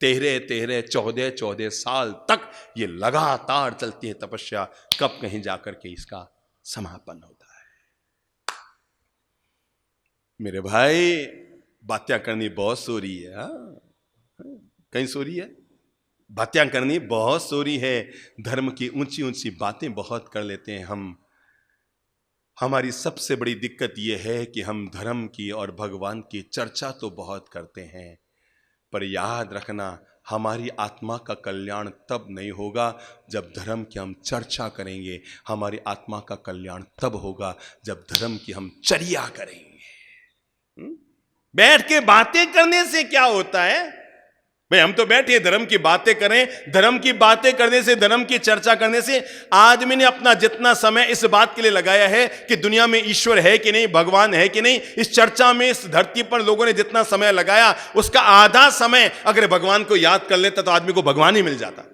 13 14 साल तक ये लगातार चलती है तपस्या, कब कहीं जाकर के इसका समापन होता है। मेरे भाई बातें करनी बहुत सो रही है, कहीं सोरी है, बातें करनी बहुत सोरी है, धर्म की ऊंची ऊंची बातें बहुत कर लेते हैं हम। हमारी सबसे बड़ी दिक्कत यह है कि हम धर्म की और भगवान की चर्चा तो बहुत करते हैं, पर याद रखना हमारी आत्मा का कल्याण तब नहीं होगा जब धर्म की हम चर्चा करेंगे। हमारी आत्मा का कल्याण तब होगा जब धर्म की हम चर्या करेंगे। बैठ के बातें करने से क्या होता है भाई? हम तो बैठे धर्म की बातें करें, धर्म की बातें करने से, धर्म की चर्चा करने से आदमी ने अपना जितना समय इस बात के लिए लगाया है कि दुनिया में ईश्वर है कि नहीं, भगवान है कि नहीं, इस चर्चा में, इस धरती पर लोगों ने जितना समय लगाया उसका आधा समय अगर भगवान को याद कर लेता तो आदमी को भगवान ही मिल जाता।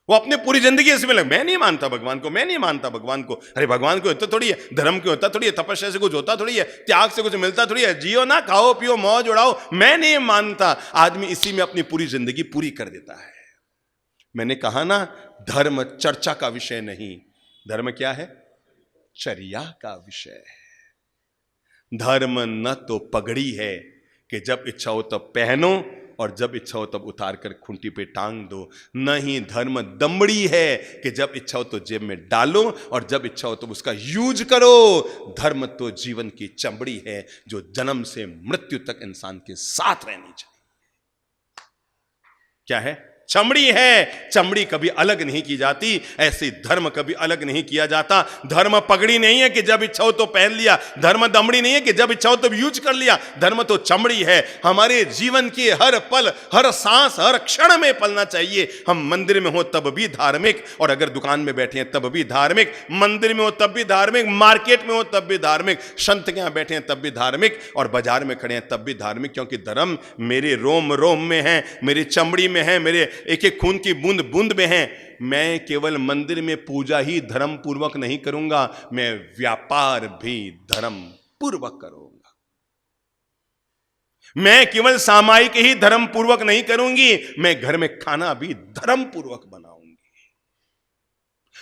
वो अपने पूरी जिंदगी इसमें लग, मैं नहीं मानता भगवान को, मैं नहीं मानता भगवान को। अरे भगवान को होता थोड़ी है, धर्म को होता थोड़ी है, तपस्या से कुछ होता थोड़ी है, त्याग से कुछ मिलता थोड़ी है, जियो ना, खाओ पियो मौज उड़ाओ, मैं नहीं मानता। आदमी इसी में अपनी पूरी जिंदगी पूरी कर देता है। मैंने कहा ना, धर्म चर्चा का विषय नहीं, धर्म क्या है? चर्या का विषय है। धर्म न तो पगड़ी है कि जब इच्छा हो तब पहनो और जब इच्छा हो तब उतार कर खूंटी पे टांग दो, न ही धर्म दमड़ी है कि जब इच्छा हो तो जेब में डालो और जब इच्छा हो तो उसका यूज करो। धर्म तो जीवन की चमड़ी है जो जन्म से मृत्यु तक इंसान के साथ रहनी चाहिए। क्या है? चमड़ी है। चमड़ी कभी अलग नहीं की जाती, ऐसे धर्म कभी अलग नहीं किया जाता। धर्म पगड़ी नहीं है कि जब इच्छा हो तो पहन लिया, धर्म दमड़ी नहीं है कि जब इच्छा हो तो यूज कर लिया। धर्म तो चमड़ी है, हमारे जीवन के हर पल, हर सांस, हर क्षण में पलना चाहिए। हम मंदिर में हो तब भी धार्मिक, और अगर दुकान में बैठे हैं तब भी धार्मिक, मंदिर में हो तब भी धार्मिक, मार्केट में हो तब भी धार्मिक, संत के यहां बैठे हैं तब भी धार्मिक, और बाजार में खड़े हैं तब भी धार्मिक, क्योंकि धर्म मेरे रोम रोम में है, मेरी चमड़ी में है, मेरे एक एक खून की बूंद बूंद में है। मैं केवल मंदिर में पूजा ही धर्म पूर्वक नहीं करूंगा, मैं व्यापार भी धर्म पूर्वक करूंगा। मैं केवल सामायिक ही धर्म पूर्वक नहीं करूंगी, मैं घर में खाना भी धर्म पूर्वक बनाऊंगी।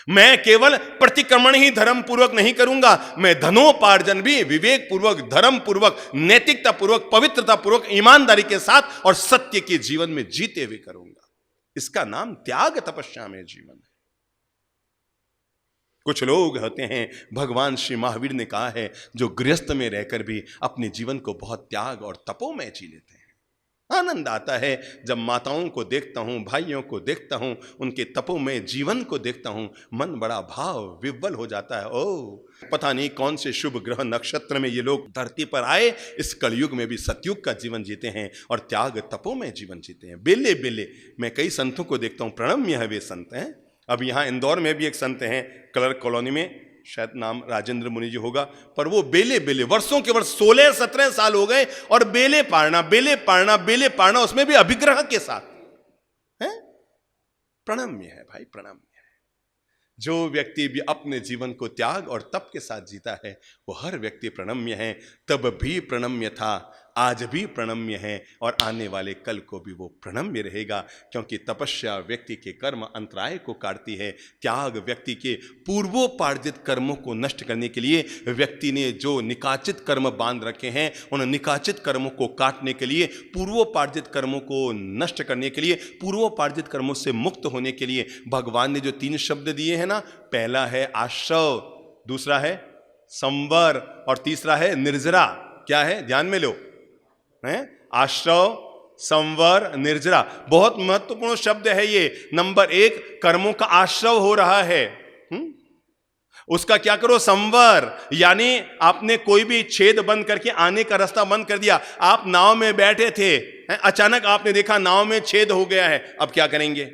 मैं केवल प्रतिक्रमण ही धर्म पूर्वक नहीं करूंगा, मैं धनोपार्जन भी विवेक पूर्वक, धर्म पूर्वक, नैतिकता पूर्वक, पवित्रता पूर्वक, ईमानदारी के साथ और सत्य के जीवन में जीते हुए करूंगा। इसका नाम त्याग तपस्या में जीवन है। कुछ लोग होते हैं, भगवान श्री महावीर ने कहा है, जो गृहस्थ में रहकर भी अपने जीवन को बहुत त्याग और तपो में जी लेते हैं। आनंद आता है जब माताओं को देखता हूं, भाइयों को देखता हूं, उनके तपो में जीवन को देखता हूं, मन बड़ा भाव विह्वल हो जाता है। ओ, पता नहीं कौन से शुभ ग्रह नक्षत्र में ये लोग धरती पर आए, इस कलयुग में भी सतयुग का जीवन जीते हैं और त्याग तपो में जीवन जीते हैं। बेले बेले मैं कई संतों को देखता हूं, प्रणम्य है वे संत हैं। अब यहाँ इंदौर में भी एक संत हैं, क्लर्क कॉलोनी में, शायद नाम राजेंद्र मुनि जी होगा, पर वो बेले बेले वर्षों के वर्ष 16-17 साल हो गए और बेले पाड़ना, उसमें भी अभिग्रह के साथ है। प्रणम्य है भाई, प्रणम्य है। जो व्यक्ति भी अपने जीवन को त्याग और तप के साथ जीता है वो हर व्यक्ति प्रणम्य है। तब भी प्रणम्य था, आज भी प्रणम्य है और आने वाले कल को भी वो प्रणम्य रहेगा, क्योंकि तपस्या व्यक्ति के कर्म अंतराय को काटती है। त्याग व्यक्ति के पूर्वोपार्जित कर्मों को नष्ट करने के लिए, व्यक्ति ने जो निकाचित कर्म बांध रखे हैं उन निकाचित कर्मों को काटने के लिए, पूर्वोपार्जित कर्मों को नष्ट करने के लिए, पूर्वोपार्जित कर्मों से मुक्त होने के लिए भगवान ने जो 3 शब्द दिए हैं ना, पहला है आश्रव, दूसरा है संवर और तीसरा है निर्जरा। क्या है? ध्यान में लो, आश्रव, संवर, निर्जरा, बहुत महत्वपूर्ण शब्द है ये। नंबर 1, कर्मों का आश्रव हो रहा है, उसका क्या करो? संवर, यानी आपने कोई भी छेद बंद करके आने का रास्ता बंद कर दिया। आप नाव में बैठे थे, अचानक आपने देखा नाव में छेद हो गया है, अब क्या करेंगे?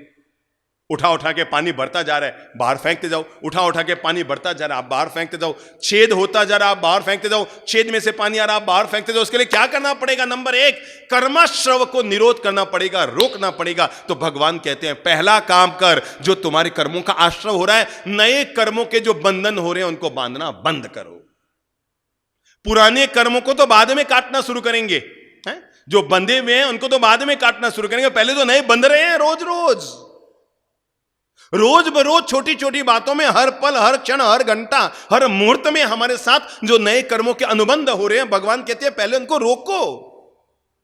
उठा उठा के पानी बढ़ता जा रहा है, बाहर फेंकते जाओ, उठा उठा के पानी बढ़ता जा रहा है, आप बाहर फेंकते जाओ, छेद होता जा रहा है, आप बाहर फेंकते जाओ, छेद में से पानी आ रहा है, आप बाहर फेंकते जाओ। उसके लिए क्या करना पड़ेगा? नंबर 1, कर्माश्रव को निरोध करना पड़ेगा, रोकना पड़ेगा। तो भगवान कहते हैं पहला काम कर, जो तुम्हारे कर्मों का आश्रव हो रहा है, नए कर्मों के जो बंधन हो रहे हैं उनको बांधना बंद करो। पुराने कर्मों को तो बाद में काटना शुरू करेंगे, जो बंधे हुए हैं उनको तो बाद में काटना शुरू करेंगे, पहले तो नए बंध रहे हैं। रोज बरोज छोटी छोटी बातों में, हर पल, हर क्षण, हर घंटा, हर मुहूर्त में हमारे साथ जो नए कर्मों के अनुबंध हो रहे हैं, भगवान कहते हैं पहले उनको रोको।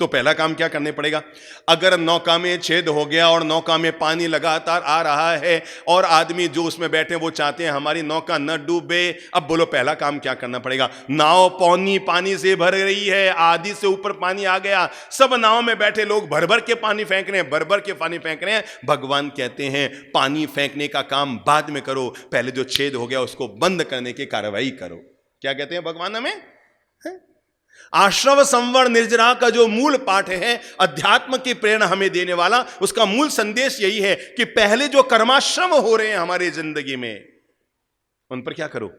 तो पहला काम क्या करने पड़ेगा? अगर नौका में छेद हो गया और नौका में पानी लगातार आ रहा है और आदमी जो उसमें बैठे वो चाहते हैं हमारी नौका न डूबे, अब बोलो पहला काम क्या करना पड़ेगा? नाव पौनी पानी से भर रही है, आधी से ऊपर पानी आ गया, सब नाव में बैठे लोग भर भर के पानी फेंक रहे हैं, भर भर के पानी फेंक रहे हैं। भगवान कहते हैं पानी फेंकने का काम बाद में करो, पहले जो छेद हो गया उसको बंद करने की कार्रवाई करो। क्या कहते हैं भगवान हमें? आश्रव संवर निर्जरा का जो मूल पाठ है, अध्यात्म की प्रेरणा हमें देने वाला, उसका मूल संदेश यही है कि पहले जो कर्माश्रम हो रहे हैं हमारी जिंदगी में, उन पर क्या करो?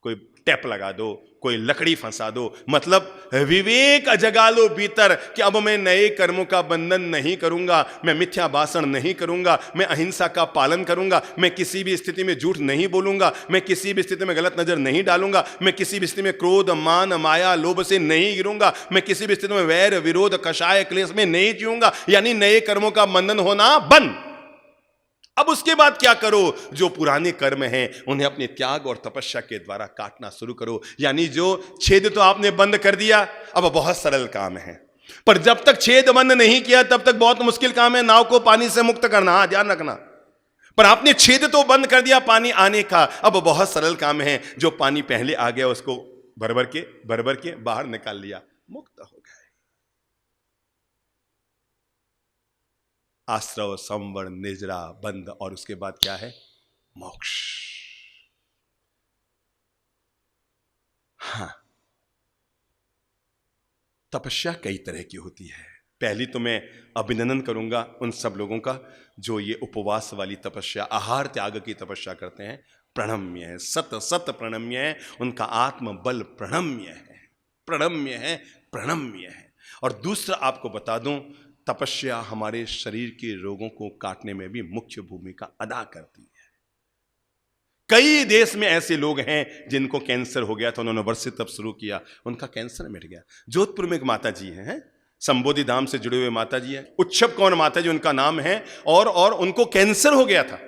कोई टैप लगा दो, कोई लकड़ी फंसा दो, मतलब विवेक जगा लो भीतर कि अब मैं नए कर्मों का बंधन नहीं करूंगा, मैं मिथ्या भाषण नहीं करूंगा, मैं अहिंसा का पालन करूंगा, मैं किसी भी स्थिति में झूठ नहीं बोलूंगा, मैं किसी भी स्थिति में गलत नजर नहीं डालूंगा, मैं किसी भी स्थिति में क्रोध मान माया लोभ से नहीं गिरूंगा, मैं किसी भी स्थिति में वैर विरोध कषाय क्लेश में नहीं जीऊंगा, यानी नए कर्मों का बंधन होना बंद। अब उसके बाद क्या करो? जो पुराने कर्म हैं उन्हें अपने त्याग और तपस्या के द्वारा काटना शुरू करो। यानी जो छेद तो आपने बंद कर दिया, अब बहुत सरल काम है, पर जब तक छेद बंद नहीं किया तब तक बहुत मुश्किल काम है नाव को पानी से मुक्त करना, ध्यान रखना। पर आपने छेद तो बंद कर दिया पानी आने का, अब बहुत सरल काम है, जो पानी पहले आ गया उसको भर भर के बाहर निकाल लिया, मुक्त हो गए। आश्रव संवर निर्जरा बंद, और उसके बाद क्या है? मोक्ष। हां, तपस्या कई तरह की होती है। पहली तो मैं अभिनंदन करूंगा उन सब लोगों का जो ये उपवास वाली तपस्या, आहार त्याग की तपस्या करते हैं। प्रणम्य है, सत सत प्रणम्य है, उनका आत्मबल प्रणम्य है, प्रणम्य है, प्रणम्य है। और दूसरा आपको बता दूं, तपस्या हमारे शरीर के रोगों को काटने में भी मुख्य भूमिका अदा करती है। कई देश में ऐसे लोग हैं जिनको कैंसर हो गया था, उन्होंने वर्षित तप शुरू किया, उनका कैंसर मिट गया। जोधपुर में एक माता जी हैं, संबोधि धाम से जुड़े हुए माता जी हैं, उत्सव कौर माता जी उनका नाम है, और उनको कैंसर हो गया था।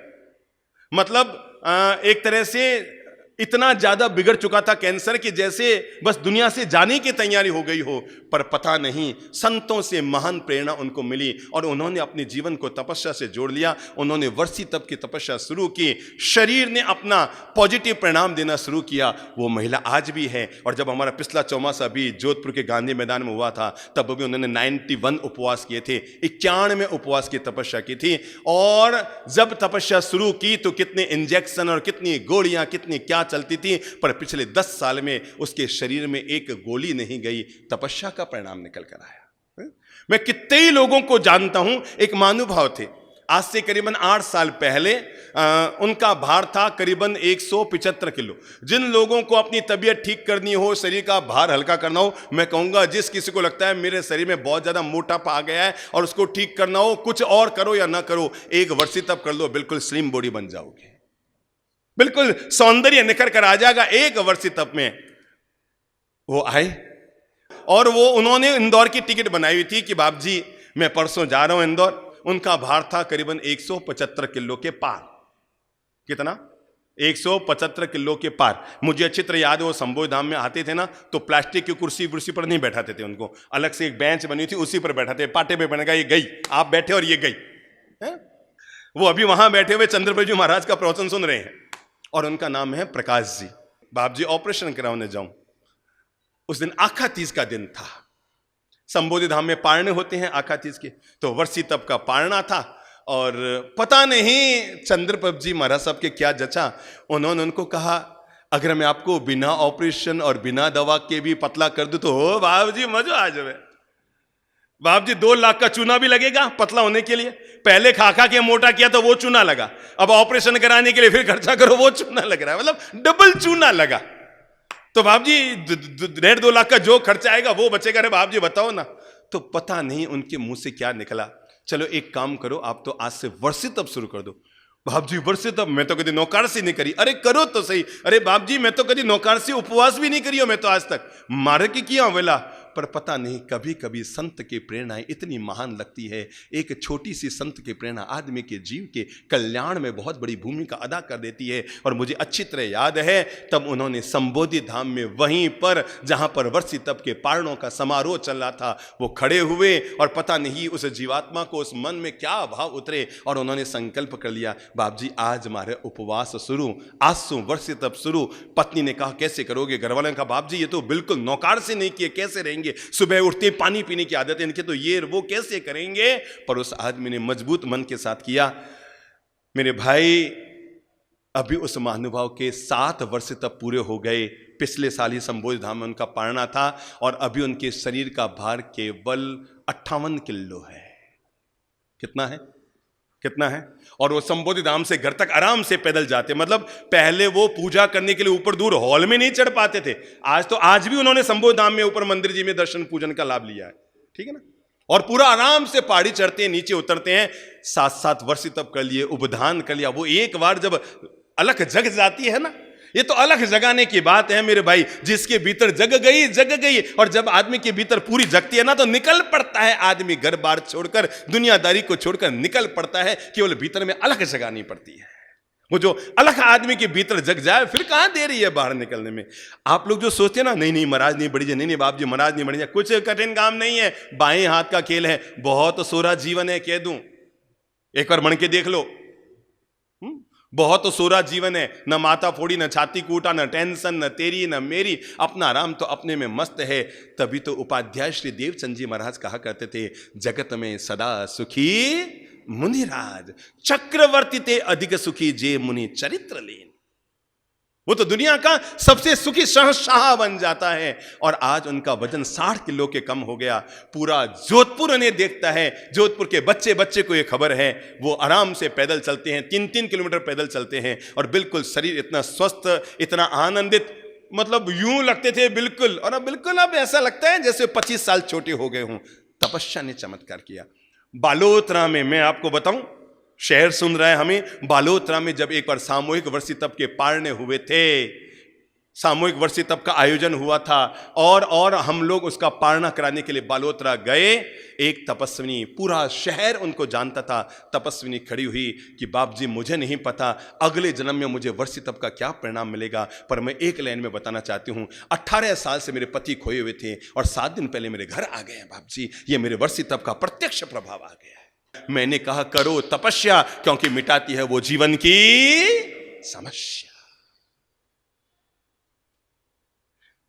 मतलब एक तरह से इतना ज्यादा बिगड़ चुका था कैंसर कि जैसे बस दुनिया से जाने की तैयारी हो गई हो। पर पता नहीं, संतों से महान प्रेरणा उनको मिली और उन्होंने अपने जीवन को तपस्या से जोड़ लिया। उन्होंने वर्षी तप की तपस्या शुरू की, शरीर ने अपना पॉजिटिव परिणाम देना शुरू किया। वो महिला आज भी है। और जब हमारा पिछला चौमासा भी जोधपुर के गांधी मैदान में हुआ था, तब भी उन्होंने 91 उपवास किए थे, 91 उपवास की तपस्या की थी। और जब तपस्या शुरू की तो कितने इंजेक्शन और कितनी गोलियां, कितनी क्या चलती थी, पर पिछले 10 साल में उसके शरीर में एक गोली नहीं गई, तपस्या का परिणाम निकल कर आया। मैं कितने ही लोगों को जानता हूं। एक महानुभाव थे, आज से करीबन 8 साल पहले उनका भार था करीबन 175 किलो। जिन लोगों को अपनी तबीयत ठीक करनी हो, शरीर का भार हल्का करना हो, मैं कहूंगा जिस किसी को लगता है मेरे शरीर में बहुत ज्यादा मोटापा आ गया है और उसको ठीक करना हो, कुछ और करो या ना करो, एक वर्षी तप कर लो, बिल्कुल स्लिम बॉडी बन जाओगे, बिल्कुल सौंदर्य निखर कर आ जाएगा। एक वर्षी तप में वो आए और वो उन्होंने इंदौर की टिकट बनाई हुई थी कि बाप जी मैं परसों जा रहा हूं इंदौर। उनका भार था करीबन 175 किलो के पार। कितना? 175 किलो के पार। मुझे अच्छी तरह याद है, वो संबोधि धाम में आते थे ना तो प्लास्टिक की कुर्सी पर नहीं बैठाते थे उनको, अलग से एक बेंच बनी थी उसी पर बैठाते, पाटे पे बनेगा, ये गई, आप बैठे और ये गई है? वो अभी वहां बैठे हुए चंद्रप्रभु जी महाराज का प्रवचन सुन रहे हैं और उनका नाम है प्रकाश जी। बाप जी ऑपरेशन कराने जाऊं, उस दिन आखा तीज का दिन था। संबोधि धाम में पारने होते हैं आखा तीज के, तो वर्षी तप का पारना था। और पता नहीं चंद्रप्रभु जी महाराज साहब के क्या जचा, उन्होंने उनको कहा अगर मैं आपको बिना ऑपरेशन और बिना दवा के भी पतला कर दूं तो हो बाप जी मजा आ जाए। बाप जी 2 लाख का चूना भी लगेगा पतला होने के लिए। पहले खा के मोटा किया तो वो चूना लगा, अब ऑपरेशन कराने के लिए फिर खर्चा करो, वो चूना लग रहा है, मतलब डबल चूना लगा। तो बाप जी 1.5-2 लाख का जो खर्चा आएगा वो बचेगा। अरे बाप जी बताओ ना। तो पता नहीं उनके मुंह से क्या निकला, चलो एक काम करो आप तो आज से वर्षी तप शुरू कर दो। बाप जी वर्षी तप? मैं तो कभी नौकारसी नहीं करी। अरे करो तो सही। अरे बाप जी मैं तो कभी नौकारसी उपवास भी नहीं करी हो, मैं तो आज तक मारे की किया वेला। पर पता नहीं कभी कभी संत की प्रेरणाएं इतनी महान लगती है। एक छोटी सी संत की प्रेरणा आदमी के जीव के कल्याण में बहुत बड़ी भूमिका अदा कर देती है। और मुझे अच्छी तरह याद है तब उन्होंने संबोधि धाम में वहीं पर जहां पर वर्षी तप के पारणों का समारोह चल रहा था वो खड़े हुए और पता नहीं उस जीवात्मा को उस मन में क्या भाव उतरे और उन्होंने संकल्प कर लिया, बाप जी आज हमारे उपवास शुरू, आज से वर्षी तप शुरू। पत्नी ने कहा कैसे करोगे? घरवालों ने कहा बाप जी ये तो बिल्कुल नौकार से नहीं किए, कैसे रहेंगे? सुबह उठते पानी पीने की आदत है इनके, तो ये वो कैसे करेंगे? पर उस आदमी ने मजबूत मन के साथ किया। मेरे भाई अभी उस महानुभाव के 7 वर्ष तक पूरे हो गए। पिछले साल ही संबोधि धाम में उनका पारणा था और अभी उनके शरीर का भार केवल 58 किलो है। कितना है? कितना है? और वो संबोधि धाम से घर तक आराम से पैदल जाते। मतलब पहले वो पूजा करने के लिए ऊपर दूर हॉल में नहीं चढ़ पाते थे, आज भी उन्होंने संबोधि धाम में ऊपर मंदिर जी में दर्शन पूजन का लाभ लिया है। ठीक है ना? और पूरा आराम से पहाड़ी चढ़ते हैं, नीचे उतरते हैं। 7-7 वर्ष तब कर लिए, उपधान कर लिया। वो एक बार जब अलख जग जाती है ना, ये तो अलख जगाने की बात है मेरे भाई। जिसके भीतर जग गई। और जब आदमी के भीतर पूरी जगती है ना तो निकल पड़ता है आदमी, घर बार छोड़कर दुनियादारी को छोड़कर निकल पड़ता है। केवल भीतर में अलख जगानी पड़ती है। वो जो अलख आदमी के भीतर जग जाए फिर कहां देरी है बाहर निकलने में। आप लोग जो सोचते हैं ना नहीं महाराज नहीं बढ़ी जाए, नहीं बाप जी महाराज नहीं बढ़ी जाए, कुछ कठिन काम नहीं है, बाएं हाथ का खेल है। बहुत सोरा जीवन है कह दूं, एक बार मन के देख लो। बहुत सोरा जीवन है, न माथा फोड़ी, न छाती कूटा, न टेंशन, न तेरी न मेरी, अपना आराम तो अपने में मस्त है। तभी तो उपाध्याय श्री देवचंद जी महाराज कहा करते थे, जगत में सदा सुखी मुनिराज, चक्रवर्ती ते अधिक सुखी जे मुनि चरित्र लीन। वो तो दुनिया का सबसे सुखी शहंशाह बन जाता है। और आज उनका वजन 60 किलो के कम हो गया। पूरा जोधपुर उन्हें देखता है। जोधपुर के बच्चे को ये खबर है। वो आराम से पैदल चलते हैं, 3-3 किलोमीटर पैदल चलते हैं और बिल्कुल शरीर इतना स्वस्थ, इतना आनंदित, मतलब यूं लगते थे बिल्कुल। और अब ऐसा लगता है जैसे 25 साल छोटे हो गए हों। तपस्या ने चमत्कार किया। बालोतरा में मैं आपको बताऊं, शहर सुन रहा है हमें, बालोतरा में जब एक बार सामूहिक वर्षी तप के पारने हुए थे, सामूहिक वर्षी तप का आयोजन हुआ था और हम लोग उसका पारणा कराने के लिए बालोतरा गए। एक तपस्विनी, पूरा शहर उनको जानता था, तपस्विनी खड़ी हुई कि बाप जी मुझे नहीं पता अगले जन्म में मुझे वर्षी तप का क्या परिणाम मिलेगा, पर मैं एक लाइन में बताना चाहती हूँ। 18 साल से मेरे पति खोए हुए थे और 7 दिन पहले मेरे घर आ गए हैं बाप जी। ये मेरे वर्षी तप का प्रत्यक्ष प्रभाव आ गया है। मैंने कहा करो तपस्या, क्योंकि मिटाती है वो जीवन की समस्या।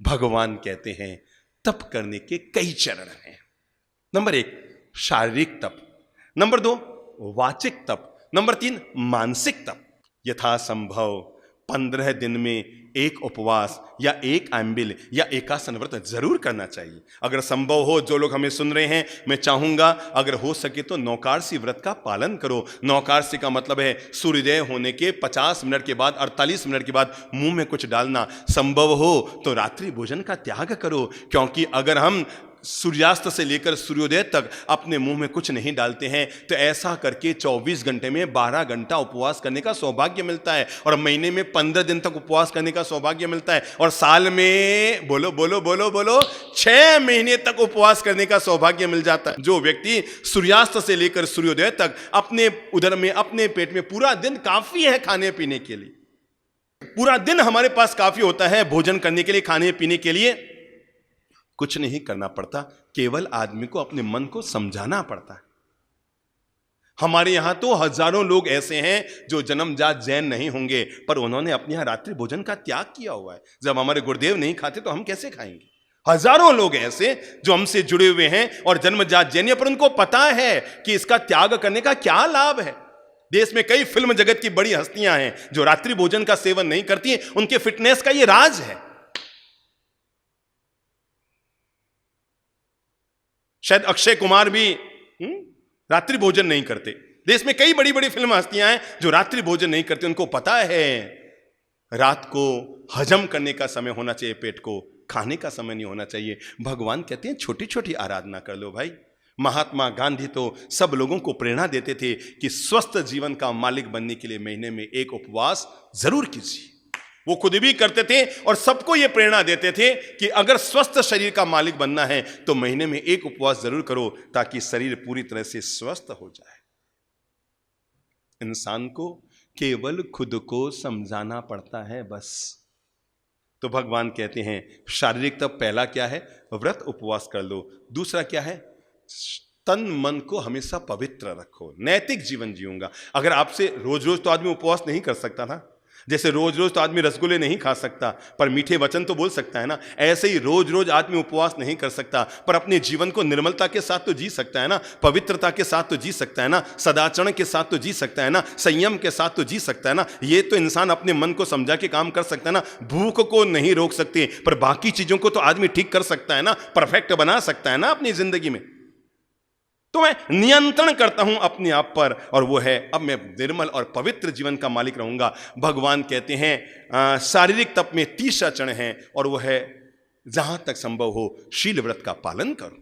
भगवान कहते हैं तप करने के कई चरण हैं। नंबर 1 शारीरिक तप, नंबर 2 वाचिक तप, नंबर 3 मानसिक तप। यथासंभव 15 दिन में एक उपवास या एक आंबिल या एकासन व्रत जरूर करना चाहिए। अगर संभव हो, जो लोग हमें सुन रहे हैं, मैं चाहूंगा अगर हो सके तो नौकारसी व्रत का पालन करो। नौकारसी का मतलब है सूर्योदय होने के 50 मिनट के बाद, 48 मिनट के बाद मुंह में कुछ डालना। संभव हो तो रात्रि भोजन का त्याग करो, क्योंकि अगर हम सूर्यास्त से लेकर सूर्योदय तक अपने मुंह में कुछ नहीं डालते हैं तो ऐसा करके 24 घंटे में 12 घंटा उपवास करने का सौभाग्य मिलता है, और महीने में 15 दिन तक उपवास करने का सौभाग्य मिलता है, और साल में बोलो बोलो बोलो बोलो 6 महीने तक उपवास करने का सौभाग्य मिल जाता है। जो व्यक्ति सूर्यास्त से लेकर सूर्योदय तक अपने उदर में, अपने पेट में, पूरा दिन काफी है खाने पीने के लिए, पूरा दिन हमारे पास काफी होता है भोजन करने के लिए, खाने पीने के लिए, कुछ नहीं करना पड़ता, केवल आदमी को अपने मन को समझाना पड़ता है। हमारे यहां तो हजारों लोग ऐसे हैं जो जन्मजात जैन नहीं होंगे, पर उन्होंने अपने यहां रात्रि भोजन का त्याग किया हुआ है। जब हमारे गुरुदेव नहीं खाते तो हम कैसे खाएंगे? हजारों लोग ऐसे जो हमसे जुड़े हुए हैं और जन्मजात जैन, पर उनको पता है कि इसका त्याग करने का क्या लाभ है। देश में कई फिल्म जगत की बड़ी हस्तियां हैं जो रात्रि भोजन का सेवन नहीं करती हैं, उनके फिटनेस का यह राज है। शायद अक्षय कुमार भी रात्रि भोजन नहीं करते। देश में कई बड़ी बड़ी फिल्म हस्तियां हैं जो रात्रि भोजन नहीं करते। उनको पता है रात को हजम करने का समय होना चाहिए, पेट को खाने का समय नहीं होना चाहिए। भगवान कहते हैं छोटी छोटी आराधना कर लो भाई। महात्मा गांधी तो सब लोगों को प्रेरणा देते थे कि स्वस्थ जीवन का मालिक बनने के लिए महीने में एक उपवास जरूर कीजिए। वो खुद भी करते थे और सबको ये प्रेरणा देते थे कि अगर स्वस्थ शरीर का मालिक बनना है तो महीने में एक उपवास जरूर करो ताकि शरीर पूरी तरह से स्वस्थ हो जाए। इंसान को केवल खुद को समझाना पड़ता है बस। तो भगवान कहते हैं शारीरिक तप पहला क्या है, व्रत उपवास कर लो। दूसरा क्या है, तन मन को हमेशा पवित्र रखो, नैतिक जीवन जीऊंगा। अगर आपसे रोज रोज तो आदमी उपवास नहीं कर सकता ना, जैसे रोज रोज तो आदमी रसगुल्ले नहीं खा सकता पर मीठे वचन तो बोल सकता है ना, ऐसे ही रोज रोज आदमी उपवास नहीं कर सकता पर अपने जीवन को निर्मलता के साथ तो जी सकता है ना, पवित्रता के साथ तो जी सकता है ना, सदाचरण के साथ तो जी सकता है ना, संयम के साथ तो जी सकता है ना। ये तो इंसान अपने मन को समझा के काम कर सकता है ना। भूख को नहीं रोक सकते पर बाकी चीजों को तो आदमी ठीक कर सकता है ना, परफेक्ट बना सकता है ना अपनी जिंदगी में। तो मैं नियंत्रण करता हूं अपने आप पर और वो है अब मैं निर्मल और पवित्र जीवन का मालिक रहूंगा। भगवान कहते हैं शारीरिक तप में 30 चरण हैं और वो है जहां तक संभव हो शील व्रत का पालन करो।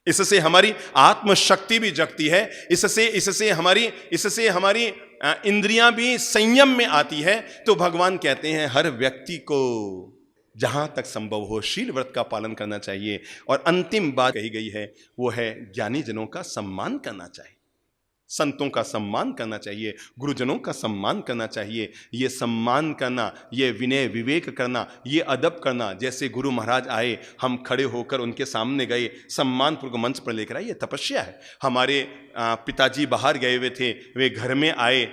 इससे हमारी आत्मशक्ति भी जगती है, इससे हमारी इंद्रियां भी संयम में आती है। तो भगवान कहते हैं हर व्यक्ति को जहां तक संभव हो शील व्रत का पालन करना चाहिए। और अंतिम बात कही गई है वो है ज्ञानी जनों का सम्मान करना चाहिए, संतों का सम्मान करना चाहिए, गुरुजनों का सम्मान करना चाहिए। ये सम्मान करना, ये विनय विवेक करना, ये अदब करना। जैसे गुरु महाराज आए, हम खड़े होकर उनके सामने गए, सम्मानपूर्वक मंच पर लेकर आए, ये तपस्या है। हमारे पिताजी बाहर गए हुए थे, वे घर में आए,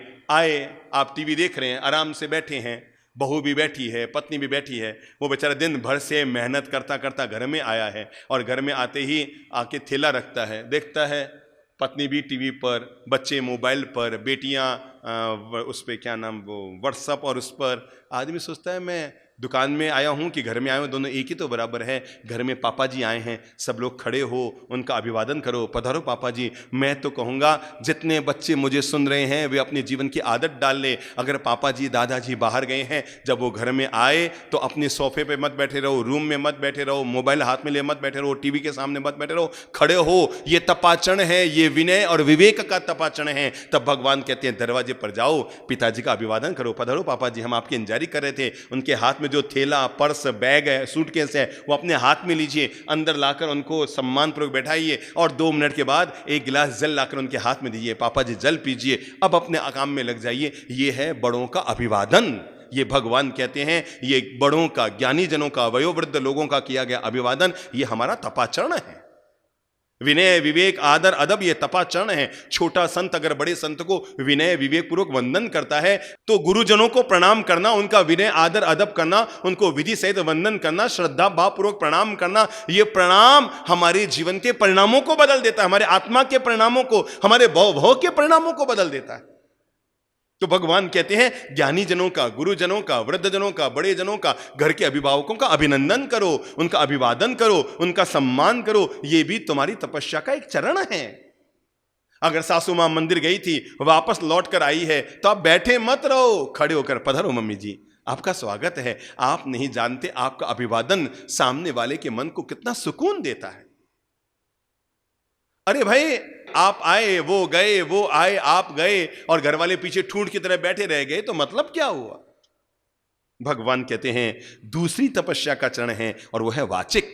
आप टीवी देख रहे हैं, आराम से बैठे हैं, बहू भी बैठी है, पत्नी भी बैठी है। वो बेचारा दिन भर से मेहनत करता करता घर में आया है और घर में आते ही आके थैला रखता है, देखता है पत्नी भी टीवी पर, बच्चे मोबाइल पर, बेटियां उस पर क्या नाम वो व्हाट्सअप और उस पर। आदमी सोचता है मैं दुकान में आया हूं कि घर में आया हूं, दोनों एक ही तो बराबर है। घर में पापा जी आए हैं, सब लोग खड़े हो, उनका अभिवादन करो, पधारो पापा जी। मैं तो कहूँगा जितने बच्चे मुझे सुन रहे हैं वे अपने जीवन की आदत डाल ले। अगर पापा जी दादाजी बाहर गए हैं, जब वो घर में आए तो अपने सोफे पे मत बैठे रहो, रूम में मत बैठे रहो, मोबाइल हाथ में ले मत बैठे रहो, टीवी के सामने मत बैठे रहो, खड़े हो। ये तपाचरण है, ये विनय और विवेक का तपाचरण है। तब भगवान कहते हैं दरवाजे पर जाओ, पिताजी का अभिवादन करो, पधारो पापा जी, हम आपकी इंतजारी कर रहे थे। उनके हाथ में जो थैला, पर्स, बैग है, सूटकेस है, वो अपने हाथ में लीजिए, अंदर लाकर उनको सम्मानपूर्वक बैठाइए और 2 मिनट के बाद एक गिलास जल लाकर उनके हाथ में दीजिए, पापा जी जल पीजिए, अब अपने काम में लग जाइए। ये है बड़ों का अभिवादन। ये भगवान कहते हैं ये बड़ों का, ज्ञानी जनों का, वयोवृद्ध लोगों का किया गया अभिवादन, ये हमारा तपाचरण है। विनय विवेक आदर अदब ये तपाचरण है। छोटा संत अगर बड़े संत को विनय विवेक पूर्वक वंदन करता है तो गुरुजनों को प्रणाम करना, उनका विनय आदर अदब करना, उनको विधि सहित वंदन करना, श्रद्धा भाव पूर्वक प्रणाम करना, ये प्रणाम हमारे जीवन के परिणामों को बदल देता है, हमारे आत्मा के परिणामों को, हमारे भव के परिणामों को बदल देता है। तो भगवान कहते हैं ज्ञानी जनों का, गुरुजनों का, वृद्ध जनों का, बड़े जनों का, घर के अभिभावकों का अभिनंदन करो, उनका अभिवादन करो, उनका सम्मान करो। ये भी तुम्हारी तपस्या का एक चरण है। अगर सासू मां मंदिर गई थी, वापस लौट कर आई है, तो आप बैठे मत रहो, खड़े होकर पधारो मम्मी जी, आपका स्वागत है। आप नहीं जानते आपका अभिवादन सामने वाले के मन को कितना सुकून देता है। अरे भाई आप आए, वो गए, वो आए, आप गए और घर वाले पीछे ठूंठ की तरह बैठे रह गए, तो मतलब क्या हुआ? भगवान कहते हैं दूसरी तपस्या का चरण है और वो है वाचिक।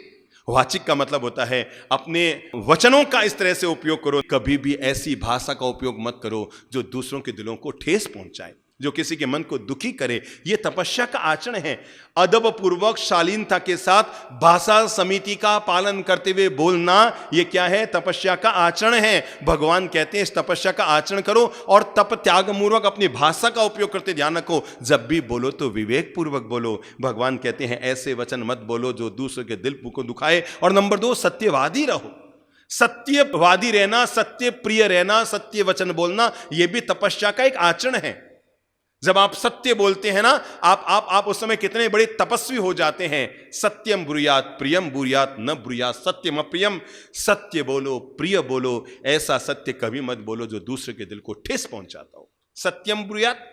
वाचिक का मतलब होता है अपने वचनों का इस तरह से उपयोग करो, कभी भी ऐसी भाषा का उपयोग मत करो जो दूसरों के दिलों को ठेस पहुंचाए, जो किसी के मन को दुखी करे। यह तपस्या का आचरण है। अदब पूर्वक शालीनता के साथ भाषा समिति का पालन करते हुए बोलना, यह क्या है? तपस्या का आचरण है। भगवान कहते हैं इस तपस्या का आचरण करो और तप त्याग पूर्वक अपनी भाषा का उपयोग करते ध्यान रखो। जब भी बोलो तो विवेक पूर्वक बोलो। भगवान कहते हैं ऐसे वचन मत बोलो जो दूसरे के दिल को दुखाए। और नंबर 2, सत्यवादी रहो। सत्यवादी रहना, सत्य प्रिय रहना, सत्य वचन बोलना, यह भी तपस्या का एक आचरण है। जब आप सत्य बोलते हैं ना, आप उस समय कितने बड़े तपस्वी हो जाते हैं। सत्यम ब्रूयात प्रियम ब्रूयात न ब्रूयात सत्यम अप्रियम। सत्य बोलो, प्रिय बोलो, ऐसा सत्य कभी मत बोलो जो दूसरे के दिल को ठेस पहुंचाता हो। सत्यम ब्रूयात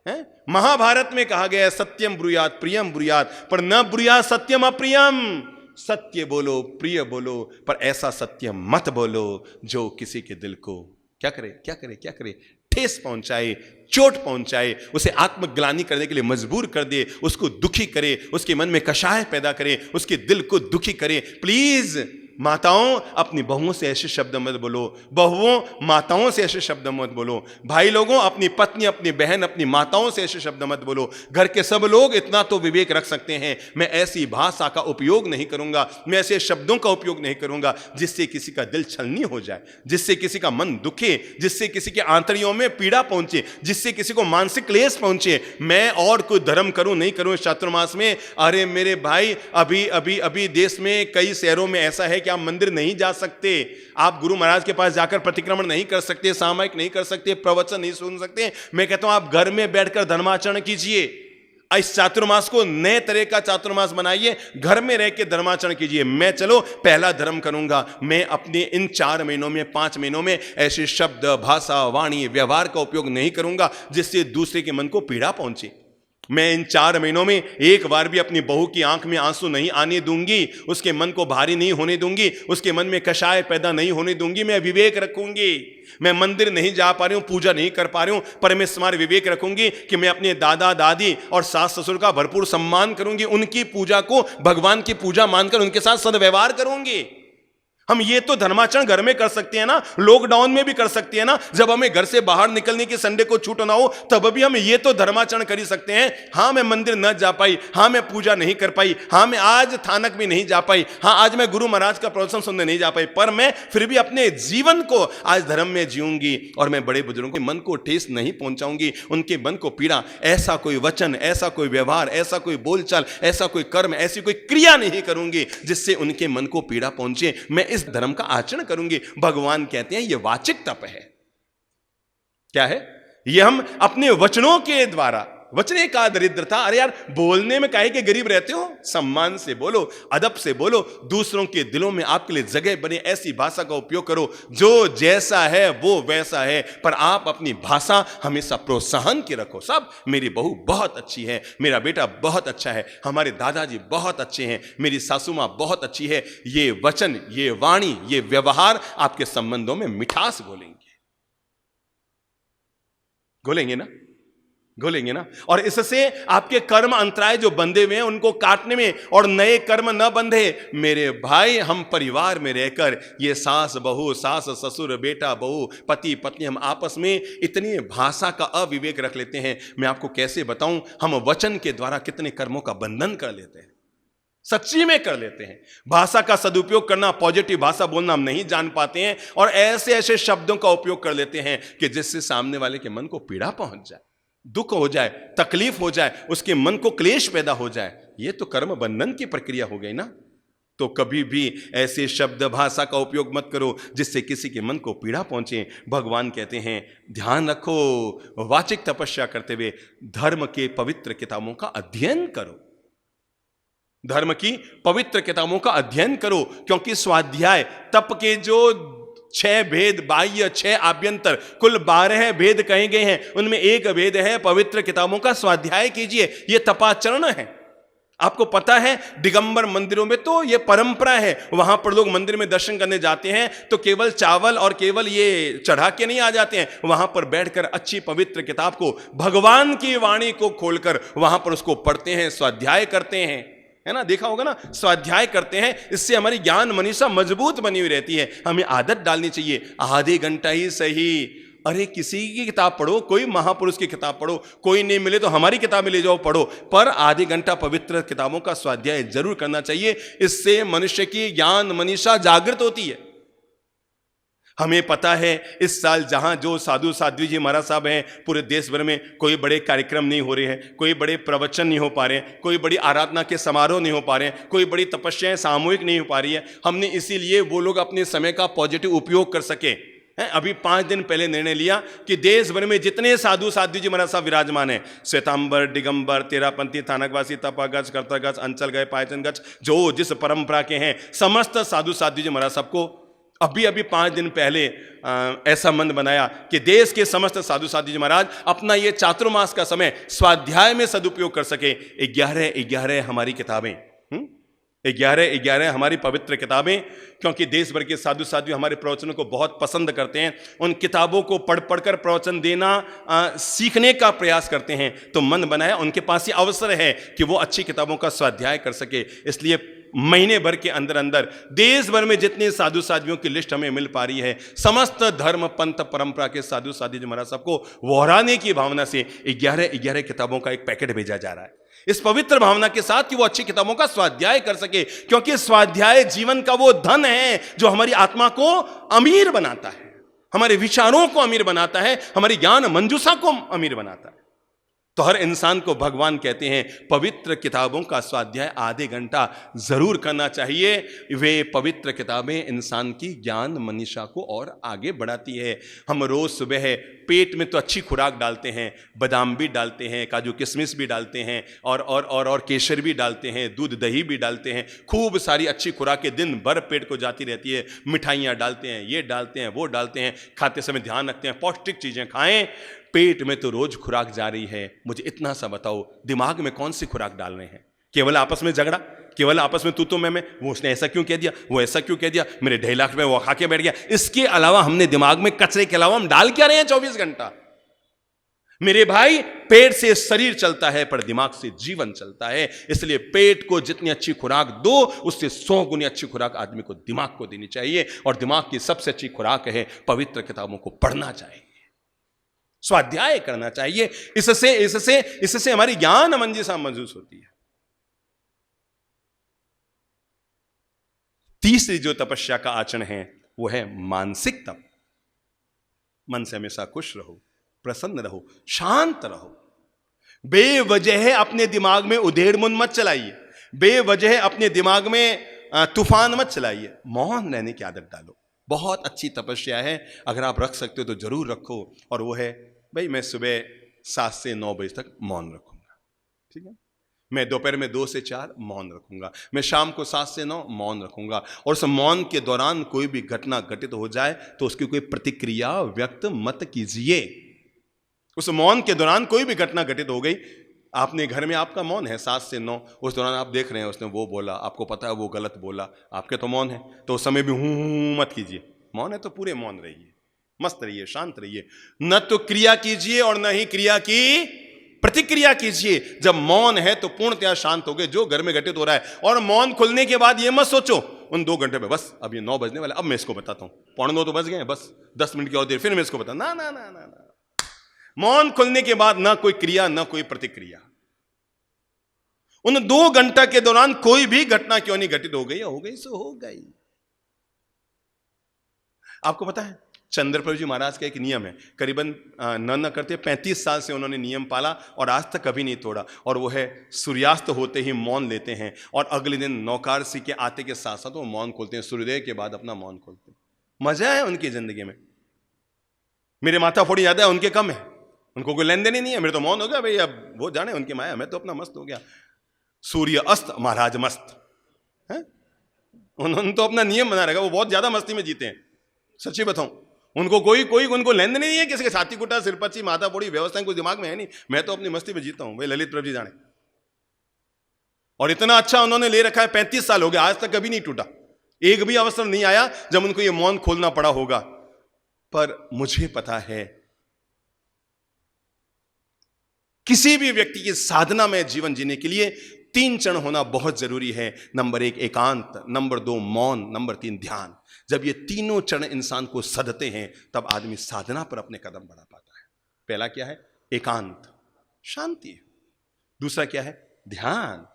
है, महाभारत में कहा गया है सत्यम ब्रूयात प्रियम ब्रूयात, पर न ब्रूयात सत्यम अप्रियम। सत्य बोलो, प्रिय बोलो, पर ऐसा सत्य मत बोलो जो किसी के दिल को क्या करे ठेस पहुंचाए, चोट पहुंचाए, उसे आत्मग्लानि करने के लिए मजबूर कर दे, उसको दुखी करे, उसके मन में कषाय पैदा करे, उसके दिल को दुखी करे। प्लीज माताओं, अपनी बहुओं से ऐसे शब्द मत बोलो, बहुओं माताओं से ऐसे शब्द मत बोलो, भाई लोगों अपनी पत्नी, अपनी बहन, अपनी माताओं से ऐसे शब्द मत बोलो। घर के सब लोग इतना तो विवेक रख सकते हैं, मैं ऐसी भाषा का उपयोग नहीं करूंगा, मैं ऐसे शब्दों का उपयोग नहीं करूंगा जिससे किसी का दिल छलनी हो जाए, जिससे किसी का मन दुखे, जिससे किसी के आंतड़ियों में पीड़ा पहुंचे, जिससे किसी को मानसिक क्लेश पहुंचे। मैं और कोई धर्म करूं नहीं करूं इस चातुर्मास में, अरे मेरे भाई, अभी अभी अभी देश में कई शहरों में ऐसा है कि आप मंदिर नहीं जा सकते, आप गुरु महाराज के पास जाकर प्रतिक्रमण नहीं कर सकते, सामायिक नहीं कर सकते, प्रवचन नहीं सुन सकते। मैं कहता हूं आप घर में बैठकर धर्माचरण कीजिए। इस चातुर्मास को नए तरह का चातुर्मास बनाइए, घर में रह के धर्माचरण कीजिए। मैं चलो पहला धर्म करूंगा, मैं अपने इन 4 महीनों में, 5 महीनों में ऐसे शब्द, भाषा, वाणी, व्यवहार का उपयोग नहीं करूंगा जिससे दूसरे के मन को पीड़ा पहुंचे। मैं इन 4 महीनों में एक बार भी अपनी बहू की आंख में आंसू नहीं आने दूंगी, उसके मन को भारी नहीं होने दूंगी, उसके मन में कषाय पैदा नहीं होने दूंगी। मैं विवेक रखूंगी। मैं मंदिर नहीं जा पा रही हूं, पूजा नहीं कर पा रही हूं, पर मैं स्मार विवेक रखूंगी कि मैं अपने दादा दादी और सास ससुर का भरपूर सम्मान करूंगी, उनकी पूजा को भगवान की पूजा मानकर उनके साथ सद्व्यवहार करूंगी। हम ये तो धर्माचरण घर में कर सकते हैं ना, लॉकडाउन में भी कर सकते हैं ना, जब हमें घर से बाहर निकलने की संडे को छूट ना हो तब भी हम ये तो धर्माचरण कर ही सकते हैं। हाँ मैं मंदिर न जा पाई, हाँ मैं पूजा नहीं कर पाई, हाँ मैं आज थानक भी नहीं जा पाई, हाँ आज मैं गुरु महाराज का प्रवचन सुनने नहीं जा पाई, पर मैं फिर भी अपने जीवन को आज धर्म में जीऊंगी और मैं बड़े बुजुर्गों के मन को ठेस नहीं पहुंचाऊंगी, उनके मन को पीड़ा। ऐसा कोई वचन, ऐसा कोई व्यवहार, ऐसा कोई बोलचाल, ऐसा कोई कर्म, ऐसी कोई क्रिया नहीं करूंगी जिससे उनके मन को पीड़ा पहुंचे। मैं इस धर्म का आचरण करूंगी। भगवान कहते हैं यह वाचिक तप है। क्या है यह? हम अपने वचनों के द्वारा, वचने का दरिद्रता, अरे यार बोलने में काहे के गरीब रहते हो, सम्मान से बोलो, अदब से बोलो, दूसरों के दिलों में आपके लिए जगह बने ऐसी भाषा का उपयोग करो। जो जैसा है वो वैसा है, पर आप अपनी भाषा हमेशा प्रोत्साहन की रखो। सब मेरी बहू बहुत अच्छी है, मेरा बेटा बहुत अच्छा है, हमारे दादाजी बहुत अच्छे हैं, मेरी सासू मां बहुत अच्छी है। ये वचन, ये वाणी, ये व्यवहार आपके संबंधों में मिठास घोलेंगे ना। और इससे आपके कर्म अंतराय जो बंधे हुए हैं उनको काटने में और नए कर्म न बंधे। मेरे भाई, हम परिवार में रहकर ये सास बहू, सास ससुर, बेटा बहू, पति पत्नी, हम आपस में इतनी भाषा का अविवेक रख लेते हैं। मैं आपको कैसे बताऊं, हम वचन के द्वारा कितने कर्मों का बंधन कर लेते हैं, सच्ची में कर लेते हैं। भाषा का सदुपयोग करना, पॉजिटिव भाषा बोलना हम नहीं जान पाते हैं और ऐसे ऐसे शब्दों का उपयोग कर लेते हैं कि जिससे सामने वाले के मन को पीड़ा पहुंच जाए, दुख हो जाए, तकलीफ हो जाए, उसके मन को क्लेश पैदा हो जाए। यह तो कर्म बंधन की प्रक्रिया हो गई ना। तो कभी भी ऐसे शब्द, भाषा का उपयोग मत करो जिससे किसी के मन को पीड़ा पहुंचे। भगवान कहते हैं ध्यान रखो, वाचिक तपस्या करते हुए धर्म के पवित्र किताबों का अध्ययन करो, धर्म की पवित्र किताबों का अध्ययन करो। क्योंकि स्वाध्याय तप के जो 6 भेद, बाह्य 6 आभ्यंतर, कुल 12 भेद कहे गए हैं, उनमें एक भेद है पवित्र किताबों का स्वाध्याय कीजिए। यह तपाचरण है। आपको पता है दिगंबर मंदिरों में तो यह परंपरा है, वहां पर लोग मंदिर में दर्शन करने जाते हैं तो केवल चावल और केवल ये चढ़ा के नहीं आ जाते हैं, वहां पर बैठकर अच्छी पवित्र किताब को, भगवान की वाणी को खोलकर वहां पर उसको पढ़ते हैं, स्वाध्याय करते हैं, है ना। देखा होगा ना, स्वाध्याय करते हैं, इससे हमारी ज्ञान मनीषा मजबूत बनी हुई रहती है। हमें आदत डालनी चाहिए, आधे घंटा ही सही, अरे किसी की किताब पढ़ो, कोई महापुरुष की किताब पढ़ो, कोई नहीं मिले तो हमारी किताबें ले जाओ पढ़ो, पर आधे घंटा पवित्र किताबों का स्वाध्याय जरूर करना चाहिए। इससे मनुष्य की ज्ञान मनीषा जागृत होती है। हमें पता है इस साल जहां जो साधु साध्वी जी महाराज साहब हैं, पूरे देश भर में कोई बड़े कार्यक्रम नहीं हो रहे हैं, कोई बड़े प्रवचन नहीं हो पा रहे हैं, कोई बड़ी आराधना के समारोह नहीं हो पा रहे हैं, कोई बड़ी तपस्याएं सामूहिक नहीं हो पा रही है। हमने इसीलिए वो लोग अपने समय का पॉजिटिव उपयोग कर सके। अभी 5 दिन पहले निर्णय लिया कि देश भर में जितने साधु साध्वी जी महाराज साहब विराजमान हैं, श्वेतांबर, दिगंबर, तेरापंथी, थानकवासी, तपागज, कर्तगज, अंचल गए, पायचन गज, जो जिस परंपरा के हैं, समस्त साधु साध्वी जी महाराज सबको अभी 5 दिन पहले ऐसा मन बनाया कि देश के समस्त साधु साध्वी जी महाराज अपना ये चातुर्मास का समय स्वाध्याय में सदुपयोग कर सके। 11 हमारी किताबें, 11 हमारी पवित्र किताबें, क्योंकि देश भर के साधु साध्वी हमारे प्रवचनों को बहुत पसंद करते हैं, उन किताबों को पढ़ पढ़कर प्रवचन देना सीखने का प्रयास करते हैं, तो मन बनाया उनके पास ये अवसर है कि वो अच्छी किताबों का स्वाध्याय कर सके। इसलिए महीने भर के अंदर अंदर देश भर में जितने साधु साध्वियों की लिस्ट हमें मिल पा रही है, समस्त धर्म पंथ परंपरा के साधु साध्वी जी महाराज सबको वहराने की भावना से 11 किताबों का एक पैकेट भेजा जा रहा है, इस पवित्र भावना के साथ कि वो अच्छी किताबों का स्वाध्याय कर सके, क्योंकि स्वाध्याय जीवन का वो धन है जो हमारी आत्मा को अमीर बनाता है, हमारे विचारों को अमीर बनाता है, हमारी ज्ञान मंजूषा को अमीर बनाता है। तो हर इंसान को भगवान कहते हैं पवित्र किताबों का स्वाध्याय आधे घंटा जरूर करना चाहिए। वे पवित्र किताबें इंसान की ज्ञान मनीषा को और आगे बढ़ाती है। हम रोज सुबह पेट में तो अच्छी खुराक डालते हैं, बादाम भी डालते हैं, काजू किशमिश भी डालते हैं, और केसर भी डालते हैं, दूध दही भी डालते हैं, खूब सारी अच्छी खुराकें दिन भर पेट को जाती रहती है। मिठाइयाँ डालते हैं, ये डालते हैं, वो डालते हैं, खाते समय ध्यान रखते हैं पौष्टिक चीजें खाएं। पेट में तो रोज खुराक जा रही है, मुझे इतना सा बताओ दिमाग में कौन सी खुराक डाल रहे हैं? केवल आपस में झगड़ा, केवल आपस में तू मैं, वो उसने ऐसा क्यों कह दिया, वो ऐसा क्यों कह दिया, मेरे 2.5 लाख में वो खा के बैठ गया। इसके अलावा हमने दिमाग में कचरे के अलावा हम डाल क्या रहे हैं 24 घंटा? मेरे भाई, पेट से शरीर चलता है पर दिमाग से जीवन चलता है। इसलिए पेट को जितनी अच्छी खुराक दो, उससे 100 गुनी अच्छी खुराक आदमी को दिमाग को देनी चाहिए। और दिमाग की सबसे अच्छी खुराक है पवित्र किताबों को पढ़ना चाहिए, स्वाध्याय करना चाहिए। इससे हमारी ज्ञान मंजिल महसूस होती है। तीसरी जो तपस्या का आचरण है वो है मानसिक तप। मन से हमेशा खुश रहो, प्रसन्न रहो, शांत रहो। बेवजह अपने दिमाग में उधेड़-बुन मत चलाइए, बेवजह अपने दिमाग में तूफान मत चलाइए। मौन रहने की आदत डालो। बहुत अच्छी तपस्या है, अगर आप रख सकते हो तो जरूर रखो। और वो है भाई, मैं सुबह 7 से 9 बजे तक मौन रखूंगा, ठीक है। मैं दोपहर में 2 से 4 मौन रखूंगा, मैं शाम को 7 से 9 मौन रखूंगा। और उस मौन के दौरान कोई भी घटना घटित हो जाए तो उसकी कोई प्रतिक्रिया व्यक्त मत कीजिए। उस मौन के दौरान कोई भी घटना घटित हो गई, आपने घर में आपका मौन है 7 से 9, उस दौरान आप देख रहे हैं उसने वो बोला, आपको पता है वो गलत बोला, आपके तो मौन है, तो उस समय भी हूं मत कीजिए। मौन है तो पूरे मौन रहिए, मस्त रहिए, शांत रहिए। न तो क्रिया कीजिए और न ही क्रिया की प्रतिक्रिया कीजिए। जब मौन है तो पूर्णतया शांत हो गए जो घर में घटित हो रहा है। और मौन खुलने के बाद ये मत सोचो उन 2 घंटे में बस अब ये 9 बजने वाला, अब मैं इसको बताता हूं, 9:15 तो बज गए, बस 10 मिनट की और देर फिर मैं इसको बता। ना ना ना ना ना, मौन खुलने के बाद ना कोई क्रिया ना कोई प्रतिक्रिया। उन 2 घंटा के दौरान कोई भी घटना क्यों नहीं घटित हो गई, हो गई सो हो गई। आपको पता है चंद्रप्रभु जी महाराज का एक नियम है, करीबन न करते 35 साल से उन्होंने नियम पाला और आज तक कभी नहीं तोड़ा। और वो है सूर्यास्त होते ही मौन लेते हैं और अगले दिन नौकारसी के आते के साथ साथ वो मौन खोलते हैं, सूर्योदय के बाद अपना मौन खोलते हैं। मजा है उनकी जिंदगी में। मेरे माता फोड़ी ज्यादा है, उनके कम है, उनको कोई लेन देन ही नहीं है। मेरे तो मौन हो गया भाई, अब वो जाने उनकी माया, मैं तो अपना मस्त हो गया। सूर्य अस्त महाराज मस्त है, उन्होंने तो अपना नियम बना रखा, वो बहुत ज्यादा मस्ती में जीते हैं। सच्ची बताऊं, उनको कोई उनको लेन देन नहीं है किसी के साथी कुटा सिरपच्ची माता पोड़ी व्यवस्था कुछ दिमाग में है नहीं। मैं तो अपनी मस्ती में जीता हूं भाई, ललित प्रभु जी जाने। और इतना अच्छा उन्होंने ले रखा है, 35 साल हो गए, आज तक कभी नहीं टूटा। एक भी अवसर नहीं आया जब उनको ये मौन खोलना पड़ा होगा। पर मुझे पता है किसी भी व्यक्ति की साधना में जीवन जीने के लिए 3 चरण होना बहुत जरूरी है। नंबर 1 एकांत, नंबर 2 मौन, नंबर 3 ध्यान। जब ये तीनों चरण इंसान को सधते हैं तब आदमी साधना पर अपने कदम बढ़ा पाता है। पहला क्या है? एकांत, शांति। दूसरा क्या है? ध्यान।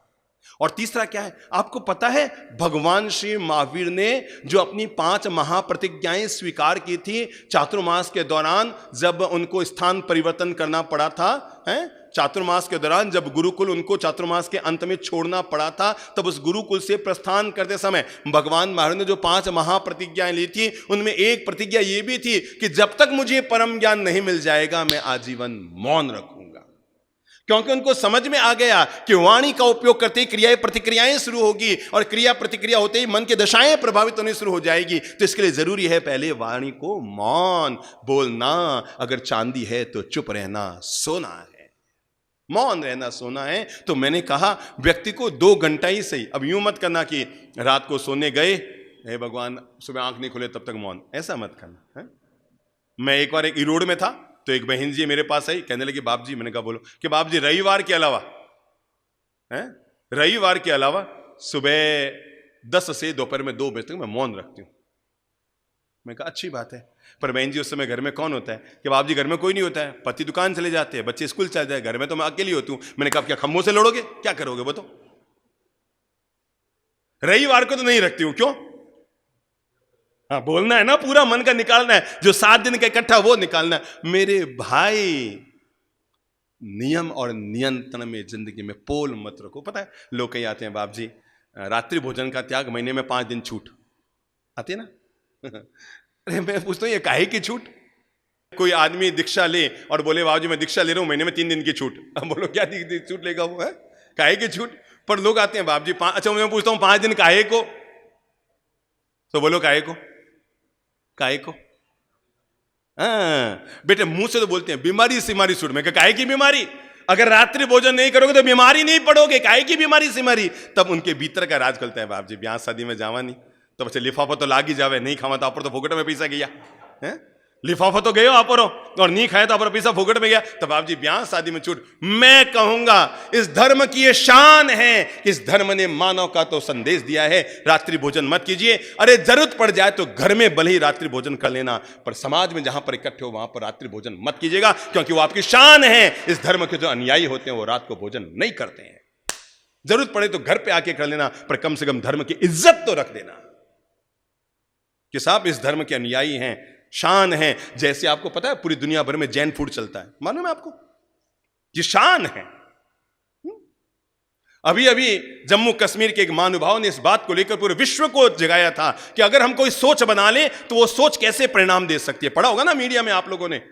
और तीसरा क्या है? आपको पता है भगवान श्री महावीर ने जो अपनी 5 महाप्रतिज्ञाएं स्वीकार की थी चातुर्मास के दौरान, जब उनको स्थान परिवर्तन करना पड़ा था, चातुर्मास के दौरान जब गुरुकुल उनको चातुर्मास के अंत में छोड़ना पड़ा था, तब उस गुरुकुल से प्रस्थान करते समय भगवान महावीर ने जो 5 महाप्रतिज्ञाएं ली थी, उनमें एक प्रतिज्ञा ये भी थी कि जब तक मुझे परम ज्ञान नहीं मिल जाएगा मैं आजीवन मौन रखूंगा। क्योंकि उनको समझ में आ गया कि वाणी का उपयोग करते ही क्रियाएं प्रतिक्रियाएं शुरू होगी और क्रिया प्रतिक्रिया होते ही मन की दशाएं प्रभावित होने शुरू हो जाएगी। तो इसके लिए जरूरी है पहले वाणी को मौन बोलना। अगर चांदी है तो चुप रहना, सोना है। मौन रहना सोना है। तो मैंने कहा व्यक्ति को 2 घंटा ही सही, अब यूं मत करना कि रात को सोने गए, हे भगवान सुबह आंख नहीं खुले तब तक मौन, ऐसा मत करना है? मैं एक बार एक इरोड में था तो एक बहन जी मेरे पास आई, कहने लगी बाप जी, मैंने कहा बोलो, कि बाप जी रविवार के अलावा रविवार के अलावा सुबह 10 से दोपहर में 2 बजे तक मैं मौन रखती हूं। मैं कहा अच्छी बात है, पर बहन जी उस समय घर में कौन होता है? कि बाप जी घर में कोई नहीं होता है, पति दुकान चले जाते हैं, बच्चे स्कूल चले जाए, घर में तो मैं अकेली होती हूं। मैंने कहा क्या खम्भों से लड़ोगे, क्या करोगे बताओ? रविवार को तो नहीं रखती हूं, क्यों? हाँ बोलना है ना, पूरा मन का निकालना है, जो 7 दिन का इकट्ठा वो निकालना है। मेरे भाई नियम और नियंत्रण में जिंदगी में पोल मत रखो। पता है लोग कहीं आते हैं, बाप जी रात्रि भोजन का त्याग, महीने में 5 दिन छूट आती है ना। अरे मैं पूछता हूं ये काहे की छूट? कोई आदमी दीक्षा ले और बोले बाबू जी मैं दीक्षा ले रहा हूं, महीने में 3 दिन की छूट। अब बोलो क्या छूट लेगा वो, है काहे की छूट? पर लोग आते हैं बाप जी अच्छा मैं पूछता हूं 5 दिन काहे को? तो बोलो काहे को, काहे को? बेटे मुंह से तो बोलते हैं बीमारी सिमारी छूट। मैं काहे की बीमारी? अगर रात्रि भोजन नहीं करोगे तो बीमारी नहीं पड़ोगे, काहे की बीमारी सिमारी? तब उनके भीतर का राज करता है, बाप जी ब्याह शादी में जावा नहीं तो बच्चे लिफाफा तो लाग ही जावे, नहीं खावा तो आप तो फोकट में पैसा गया है, लिफाफा तो गयो आप और नहीं खाए तो आप पैसा फोकट में गया। तब आप जी ब्याह शादी में छूट। मैं कहूंगा इस धर्म की ये शान है, इस धर्म ने मानव का तो संदेश दिया है रात्रि भोजन मत कीजिए। अरे जरूरत पड़ जाए तो घर में भले ही रात्रि भोजन कर लेना, पर समाज में जहां पर इकट्ठे हो वहां पर रात्रि भोजन मत कीजिएगा, क्योंकि वो आपकी शान है। इस धर्म के जो अनुयायी होते हैं वो रात को भोजन नहीं करते हैं। जरूरत पड़े तो घर पे आके कर लेना, पर कम से कम धर्म की इज्जत तो रख देना कि साहब इस धर्म के अनुयायी हैं, शान है। जैसे आपको पता है पूरी दुनिया भर में जैन फूड चलता है, मालूम है आपको? ये शान है। अभी अभी जम्मू कश्मीर के एक महानुभाव ने इस बात को लेकर पूरे विश्व को जगाया था कि अगर हम कोई सोच बना ले तो वो सोच कैसे परिणाम दे सकती है। पढ़ा होगा ना मीडिया में आप लोगों ने,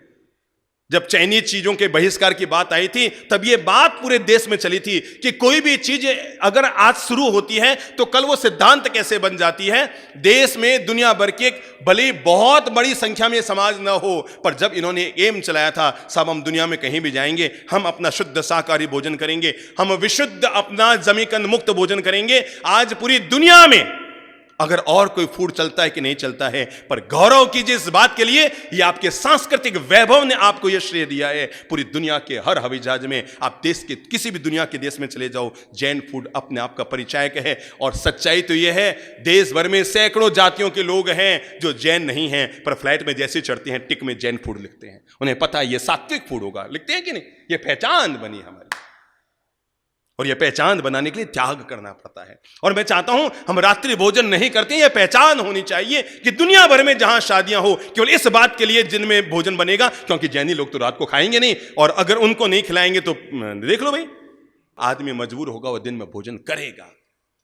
जब चाइनीज चीजों के बहिष्कार की बात आई थी तब ये बात पूरे देश में चली थी कि कोई भी चीज अगर आज शुरू होती है तो कल वो सिद्धांत कैसे बन जाती है। देश में दुनिया भर के भले बहुत बड़ी संख्या में समाज न हो, पर जब इन्होंने एम चलाया था सब हम दुनिया में कहीं भी जाएंगे हम अपना शुद्ध शाकाहारी भोजन करेंगे, हम विशुद्ध अपना जमीकंद मुक्त भोजन करेंगे। आज पूरी दुनिया में अगर और कोई फूड चलता है कि नहीं चलता है, पर गौरव कीजिए इस बात के लिए, ये आपके सांस्कृतिक वैभव ने आपको यह श्रेय दिया है। पूरी दुनिया के हर हवाई जहाज में आप देश के किसी भी दुनिया के देश में चले जाओ, जैन फूड अपने आप का परिचायक है। और सच्चाई तो यह है देश भर में सैकड़ों जातियों के लोग हैं जो जैन नहीं हैं, पर फ्लाइट में जैसे चढ़ते हैं टिक में जैन फूड लिखते हैं। उन्हें पता है यह सात्विक फूड होगा, लिखते हैं कि नहीं? यह पहचान बनी हमारी, और यह पहचान बनाने के लिए त्याग करना पड़ता है। और मैं चाहता हूं हम रात्रि भोजन नहीं करते, यह पहचान होनी चाहिए कि दुनिया भर में जहां शादियां हो केवल इस बात के लिए जिनमें भोजन बनेगा, क्योंकि जैनी लोग तो रात को खाएंगे नहीं, और अगर उनको नहीं खिलाएंगे तो देख लो भाई, आदमी मजबूर होगा वो दिन में भोजन करेगा।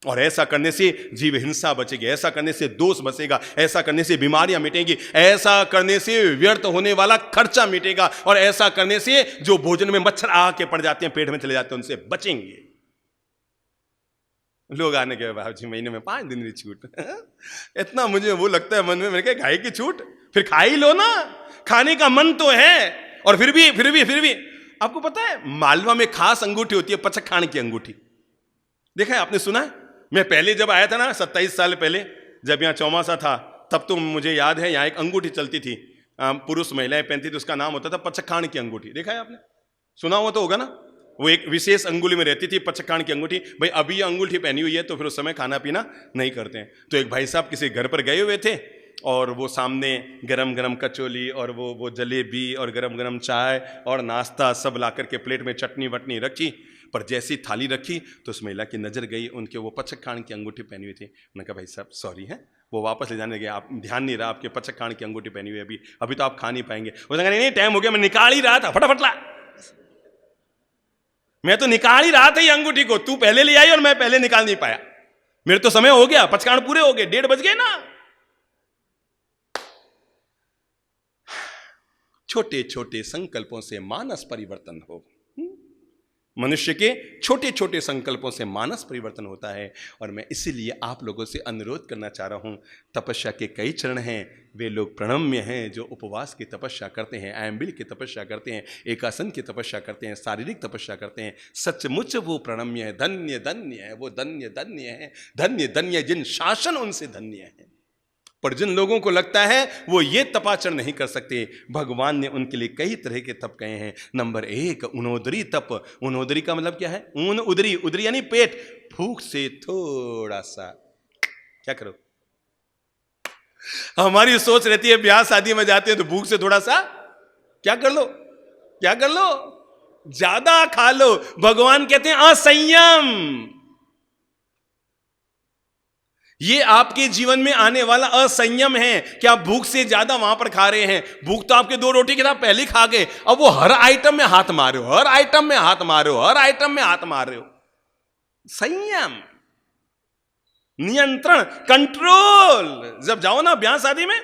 और ऐसा करने से जीव हिंसा बचेगी, ऐसा करने से दोष बचेगा, ऐसा करने से बीमारियां मिटेंगी, ऐसा करने से व्यर्थ होने वाला खर्चा मिटेगा, और ऐसा करने से जो भोजन में मच्छर आके पड़ जाते हैं पेट में चले जाते हैं उनसे बचेंगे। लोग आने के बाबू जी महीने में 5 दिन की छूट इतना मुझे वो लगता है मन में, मैंने कहा खाए की छूट, फिर खा ही लो ना, खाने का मन तो है। और फिर भी आपको पता है मालवा में खास अंगूठी होती है, पचखान की अंगूठी, देखा है आपने, सुना है? मैं पहले जब आया था ना 27 साल पहले, जब यहाँ चौमासा था, तब तो मुझे याद है यहाँ एक अंगूठी चलती थी, पुरुष महिलाएं पहनती थी, उसका नाम होता था पचखान की अंगूठी। देखा है आपने, सुना हुआ तो होगा ना? वो एक विशेष अंगुली में रहती थी पचखान की अंगूठी। भाई अभी ये अंगूठी पहनी हुई है तो फिर उस समय खाना पीना नहीं करते हैं। तो एक भाई साहब किसी घर पर गए हुए थे और वो सामने गरम गरम कचौली और वो जलेबी और गरम गरम चाय और नाश्ता सब ला करके प्लेट में चटनी वटनी रखी, पर जैसी थाली रखी तो उस महिला की नज़र गई उनके वो पचखान की अंगूठी पहनी हुई थी। उन्होंने कहा भाई साहब सॉरी है, वो वापस ले जाने गए, आप ध्यान नहीं रहा, आपके पचखान की अंगूठी पहनी हुई है, अभी तो आप खा नहीं पाएंगे। उसने कहा नहीं टाइम हो गया, मैं निकाल ही रहा था, फटाफट ला, मैं तो निकाल ही रहा था ये अंगूठी को, तू पहले ले आई और मैं पहले निकाल नहीं पाया, मेरे तो समय हो गया, पचखान पूरे हो गए, 1:30 बज गए ना। छोटे छोटे संकल्पों से मानस परिवर्तन हो, मनुष्य के छोटे छोटे संकल्पों से मानस परिवर्तन होता है। और मैं इसीलिए आप लोगों से अनुरोध करना चाह रहा हूँ, तपस्या के कई चरण हैं, वे लोग प्रणम्य हैं जो उपवास की तपस्या करते हैं, आयम्बिल की तपस्या करते हैं, एकासन की तपस्या करते हैं, शारीरिक तपस्या करते हैं, सचमुच वो प्रणम्य है, धन्य धन्य है, वो धन्य धन्य है, धन्य धन्य जिन शासन उनसे धन्य है। पर जिन लोगों को लगता है वो ये तपाचरण नहीं कर सकते, भगवान ने उनके लिए कई तरह के तप कहे हैं। नंबर 1 ऊनोदरी तप। ऊनोदरी का मतलब क्या है? ऊन उदरी, उदरी यानी पेट, भूख से थोड़ा सा क्या करो। हमारी सोच रहती है ब्याह शादी में जाते हैं तो भूख से थोड़ा सा क्या कर लो, क्या कर लो, ज्यादा खा लो। भगवान कहते हैं असंयम। ये आपके जीवन में आने वाला असंयम है कि आप भूख से ज्यादा वहां पर खा रहे हैं। भूख तो आपके 2 रोटी के साथ पहले खा गए, अब वो हर आइटम में हाथ मार रहे हो, हर आइटम में हाथ मार रहे हो, हर आइटम में हाथ मार रहे हो। संयम, नियंत्रण, कंट्रोल। जब जाओ ना ब्याह शादी में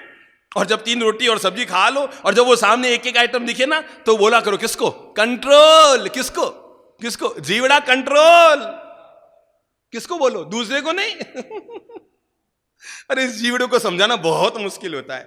और जब 3 रोटी और सब्जी खा लो और जब वो सामने एक एक आइटम दिखे ना तो बोला करो किसको? कंट्रोल। किसको? किसको? जीवड़ा कंट्रोल। किसको बोलो? दूसरे को नहीं। अरे इस जीवड़े को समझाना बहुत मुश्किल होता है,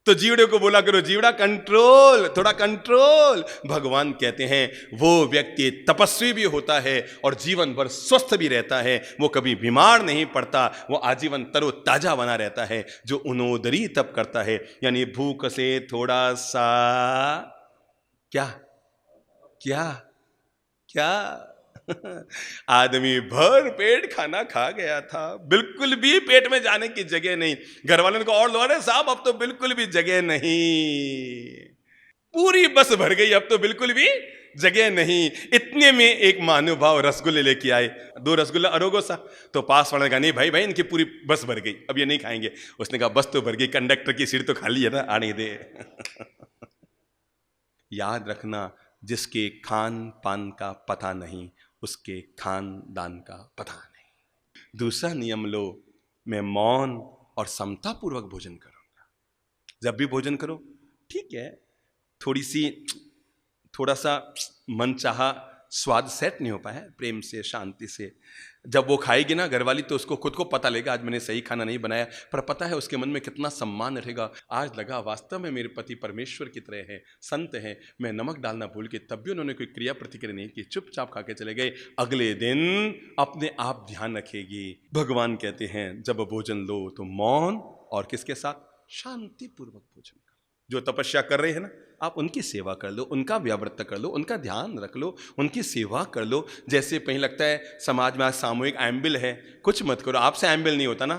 तो जीवड़े को बोला करो जीवड़ा कंट्रोल, थोड़ा कंट्रोल। भगवान कहते हैं वो व्यक्ति तपस्वी भी होता है और जीवन भर स्वस्थ भी रहता है, वो कभी बीमार नहीं पड़ता, वो आजीवन तरोताजा बना रहता है जो ऊनोदरी तप करता है, यानी भूख से थोड़ा सा क्या क्या क्या आदमी भर पेट खाना खा गया था, बिल्कुल भी पेट में जाने की जगह नहीं। घर वालों को और दौड़े साहब अब तो बिल्कुल भी जगह नहीं, पूरी बस भर गई, अब तो बिल्कुल भी जगह नहीं। इतने में एक महानुभाव रसगुल्ले लेके आए, 2 रसगुल्ला अरोगो सा। तो पास वाले का नहीं भाई भाई इनकी पूरी बस भर गई, अब ये नहीं खाएंगे। उसने कहा बस तो भर गई, कंडक्टर की सीट तो खाली है ना, आने दे। याद रखना, जिसके खान पान का पता नहीं उसके खानदान का पता नहीं। दूसरा नियम लो, मैं मौन और समतापूर्वक भोजन करूंगा। जब भी भोजन करो ठीक है, थोड़ा सा मनचाहा स्वाद सेट नहीं हो पाया है, प्रेम से शांति से। जब वो खाएगी ना घरवाली तो उसको खुद को पता लगेगा आज मैंने सही खाना नहीं बनाया, पर पता है उसके मन में कितना सम्मान रहेगा। आज लगा वास्तव में मेरे पति परमेश्वर की तरह है, संत हैं। मैं नमक डालना भूल के तब भी उन्होंने कोई क्रिया प्रतिक्रिया नहीं की, चुपचाप खा के चले गए। अगले दिन अपने आप ध्यान रखेगी। भगवान कहते हैं जब भोजन लो तो मौन और किसके साथ? शांतिपूर्वक भोजन करो। जो तपस्या कर रहे हैं ना, आप उनकी सेवा कर लो, उनका व्याव्रत कर लो, उनका ध्यान रख लो, उनकी सेवा कर लो। जैसे कहीं लगता है समाज में आज सामूहिक आयम्बिल है, कुछ मत करो, आपसे आयम्बिल नहीं होता ना।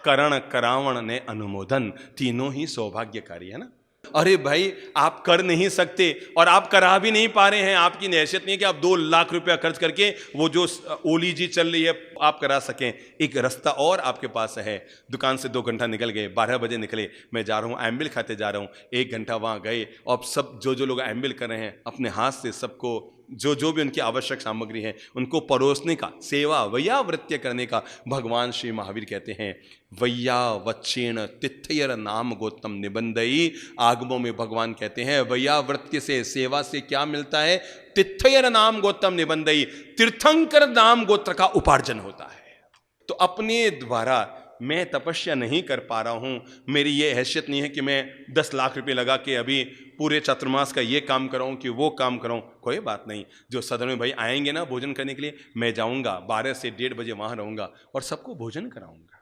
करण करावण ने अनुमोदन, तीनों ही सौभाग्यकारी है ना। अरे भाई आप कर नहीं सकते और आप करा भी नहीं पा रहे हैं, आपकी हैसियत नहीं है कि आप 2 लाख रुपया खर्च करके वो जो ओली जी चल रही है आप करा सकें। एक रास्ता और आपके पास है, दुकान से 2 घंटा निकल गए, 12 बजे निकले, मैं जा रहा हूँ आयम्बिल खाते जा रहा हूँ, 1 घंटा वहाँ गए और सब जो लोग आयम्बिल कर रहे हैं अपने हाथ से सबको जो भी उनकी आवश्यक सामग्री है उनको परोसने का, सेवा वैयावृत्य करने का। भगवान श्री महावीर कहते हैं वैयावच्छेण तिथयर नाम गोत्रम निबंधई। आगमों में भगवान कहते हैं वैयावृत्य से, सेवा से क्या मिलता है? तिथयर नाम गोत्रम निबंधई, तीर्थंकर नाम गोत्र का उपार्जन होता है। तो अपने द्वारा मैं तपस्या नहीं कर पा रहा हूँ, मेरी ये हैसियत नहीं है कि मैं 10 लाख रुपए लगा के अभी पूरे चातुर्मास का ये काम कराऊँ कि वो काम कराऊँ। कोई बात नहीं, जो सदन में भाई आएंगे ना भोजन करने के लिए, मैं जाऊँगा 12 से 1:30 बजे वहाँ रहूँगा और सबको भोजन कराऊँगा।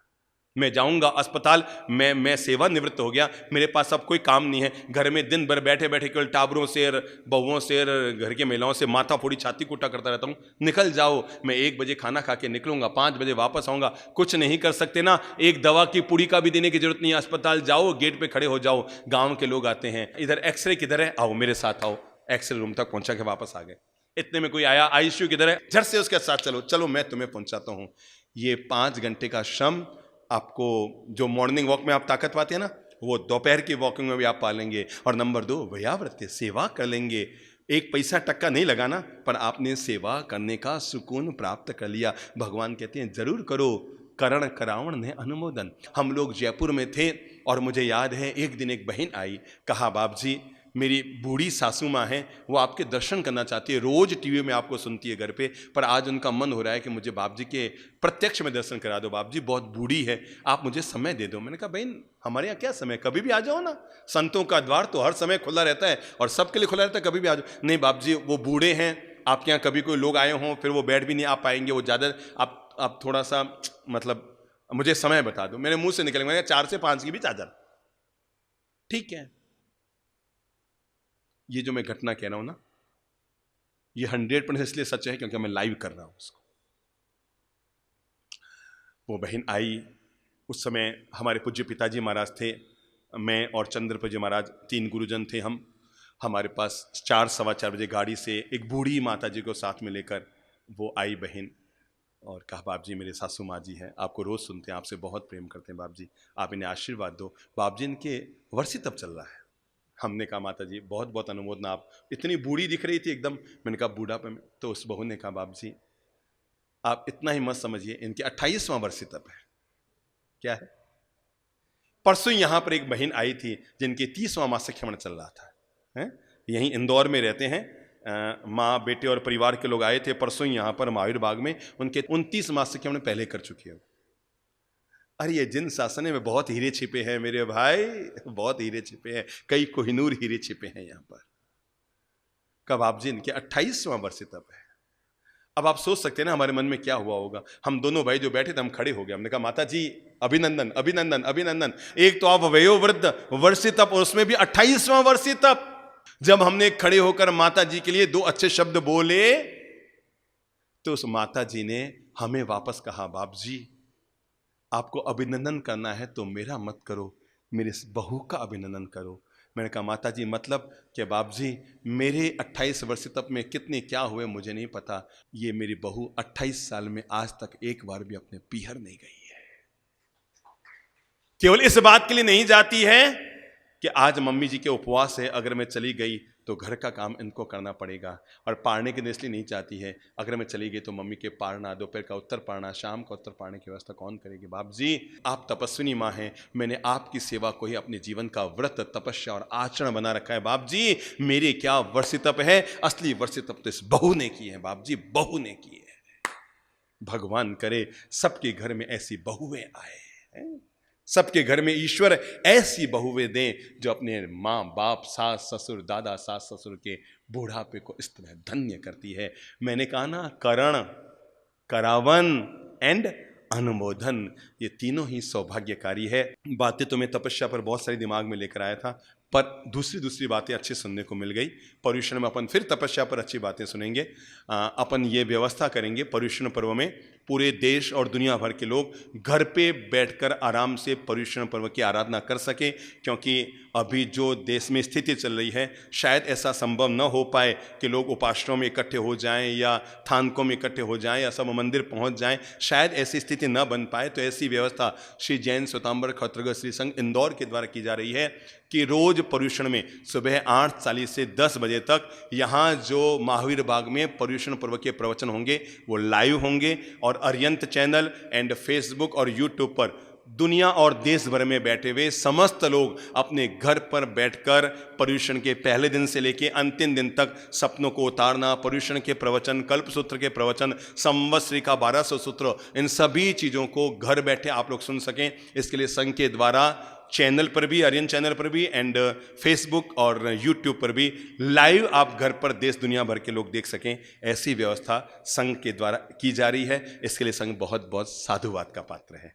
मैं जाऊंगा अस्पताल, मैं सेवानिवृत्त हो गया, मेरे पास अब कोई काम नहीं है। घर में दिन भर बैठे बैठे केवल टाबरों से, बहुओं से, घर के महिलाओं से माथा फोड़ी छाती कूटा करता रहता हूँ। निकल जाओ, मैं 1 बजे खाना खा के निकलूंगा, 5 बजे वापस आऊँगा। कुछ नहीं कर सकते ना, एक दवा की पुड़ी का भी देने की जरूरत नहीं है। अस्पताल जाओ, गेट पर खड़े हो जाओ, गाँव के लोग आते हैं, इधर एक्सरे किधर है, आओ मेरे साथ आओ। एक्सरे रूम तक पहुँचा के वापस आ गए। इतने में कोई आया, आईसीयू किधर है, झट से उसके साथ चलो मैं तुम्हें पहुँचाता हूँ। ये 5 घंटे का श्रम आपको, जो मॉर्निंग वॉक में आप ताकत पाते हैं ना, वो दोपहर की वॉकिंग में भी आप पालेंगे। और नंबर 2 वैयावृत्य, सेवा कर लेंगे। 1 पैसा टक्का नहीं लगाना, पर आपने सेवा करने का सुकून प्राप्त कर लिया। भगवान कहते हैं जरूर करो। करण करावण ने अनुमोदन। हम लोग जयपुर में थे और मुझे याद है एक दिन एक बहन आई, कहा बाप जी मेरी बूढ़ी सासू माँ हैं, वो आपके दर्शन करना चाहती है, रोज टीवी में आपको सुनती है घर पे, पर आज उनका मन हो रहा है कि मुझे बाप जी के प्रत्यक्ष में दर्शन करा दो, बाप जी बहुत बूढ़ी है, आप मुझे समय दे दो। मैंने कहा बहन हमारे यहाँ क्या समय, कभी भी आ जाओ ना, संतों का द्वार तो हर समय खुला रहता है और सबके लिए खुला रहता है, कभी भी आ जाओ। नहीं बाप जी वो बूढ़े हैं, आपके यहाँ कभी कोई लोग आए हों फिर वो बैठ भी नहीं आ पाएंगे, वो ज़्यादा आप थोड़ा सा मतलब मुझे समय बता दो। मेरे मुंह से निकल गया 4 से 5 के बीच आ जाना। ठीक है, ये जो मैं घटना कह रहा हूं ना, ये 100% इसलिए सच है क्योंकि मैं लाइव कर रहा हूं उसको। वो बहन आई, उस समय हमारे पूज्य पिताजी महाराज थे, मैं और चंद्रपति जी महाराज 3 गुरुजन थे। हमारे पास 4 सवा 4 बजे गाड़ी से एक बूढ़ी माता जी को साथ में लेकर वो आई बहन, और कहा बाप जी मेरे सासू माँ जी हैं, आपको रोज़ सुनते हैं, आपसे बहुत प्रेम करते हैं बाप जी, आप इन्हें आशीर्वाद दो। बाप जी इनके वर्षी तब चल रहा है। हमने कहा माता जी बहुत बहुत अनुमोदना, आप इतनी बूढ़ी दिख रही थी एकदम। मैंने कहा बूढ़ापे में, तो उस बहू ने कहा बाप जी आप इतना ही मत समझिए, इनके 28वां वर्षी तप है। क्या है? परसों यहां पर एक बहन आई थी जिनके 30वां मासिक श्रवण चल रहा था, है? यहीं इंदौर में रहते हैं, माँ बेटे और परिवार के लोग आए थे परसों यहाँ पर महावीर बाग में, उनके 29 मासिक श्रवण पहले कर चुके हैं। अरे ये जिन शासने में बहुत हीरे छिपे हैं मेरे भाई, बहुत हीरे छिपे हैं, कई कोहिनूर हीरे छिपे हैं यहाँ पर। कबाब जी इनके 28वां वर्ष तप है। अब आप सोच सकते हैं ना हमारे मन में क्या हुआ होगा। हम दोनों भाई जो बैठे थे हम खड़े हो गए, हमने कहा माता जी अभिनंदन अभिनंदन अभिनंदन, एक तो आप वयोवृद्ध वर्षी तप और उसमें भी 28वां वर्षी तप। जब हमने खड़े होकर माता जी के लिए 2 अच्छे शब्द बोले तो उस माता जी ने हमें वापस कहा बाप जी आपको अभिनंदन करना है तो मेरा मत करो, मेरे इस बहू का अभिनंदन करो। मैंने कहा माता जी मतलब कि बाप जी मेरे 28 वर्ष तक में कितने क्या हुए मुझे नहीं पता, ये मेरी बहू 28 साल में आज तक एक बार भी अपने पीहर नहीं गई है। केवल इस बात के लिए नहीं जाती है कि आज मम्मी जी के उपवास है, अगर मैं चली गई तो घर का काम इनको करना पड़ेगा, और पारने के लिए इसलिए नहीं चाहती है अगर मैं चली गई तो मम्मी के पारना, दोपहर का उत्तर पारना, शाम का उत्तर पारने की व्यवस्था कौन करेगी। बाप जी आप तपस्विनी माँ हैं, मैंने आपकी सेवा को ही अपने जीवन का व्रत तपस्या और आचरण बना रखा है। बाप जी मेरे क्या वर्षी तप है, असली वर्षी तप तो इस बहू ने की है। बाप जी बहू ने की है। भगवान करे सबके घर में ऐसी बहुएं आए, सबके घर में ईश्वर ऐसी बहुएं दें जो अपने माँ बाप सास ससुर दादा सास ससुर के बूढ़ापे को इस तरह धन्य करती है। मैंने कहा ना करण करावन एंड अनुमोदन, ये तीनों ही सौभाग्यकारी है। बातें तो मैं तपस्या पर बहुत सारी दिमाग में लेकर आया था, पर दूसरी बातें अच्छी सुनने को मिल गई। पर्युषण में अपन फिर तपस्या पर अच्छी बातें सुनेंगे। अपन ये व्यवस्था करेंगे पर्युषण पर्व में पूरे देश और दुनिया भर के लोग घर पे बैठकर आराम से पर्युषण पर्व की आराधना कर सके, क्योंकि अभी जो देश में स्थिति चल रही है शायद ऐसा संभव न हो पाए कि लोग उपासनाओं में इकट्ठे हो जाएं या थानकों में इकट्ठे हो जाएं या सब मंदिर पहुंच जाएं, शायद ऐसी स्थिति न बन पाए। तो ऐसी व्यवस्था श्री जैन स्वतंबर खत्रगढ़ श्री संघ इंदौर के द्वारा की जा रही है कि रोज पर्युषण में सुबह 8:40 से 10 बजे तक यहाँ जो महावीर बाग में पर्युषण पर्व के प्रवचन होंगे वो लाइव होंगे, और अर्यंत चैनल एंड फेसबुक और यूट्यूब पर दुनिया और देश भर में बैठे हुए समस्त लोग अपने घर पर बैठकर पर्युषण के पहले दिन से लेकर अंतिम दिन तक सपनों को उतारना, पर्युषण के प्रवचन, कल्पसूत्र के प्रवचन, संवत्सरी का 1200 सूत्र, इन सभी चीज़ों को घर बैठे आप लोग सुन सकें। इसके लिए संघ के द्वारा चैनल पर भी, आर्यन चैनल पर भी एंड फेसबुक और यूट्यूब पर भी लाइव आप घर पर देश दुनिया भर के लोग देख सकें, ऐसी व्यवस्था संघ के द्वारा की जा रही है। इसके लिए संघ बहुत बहुत साधुवाद का पात्र है।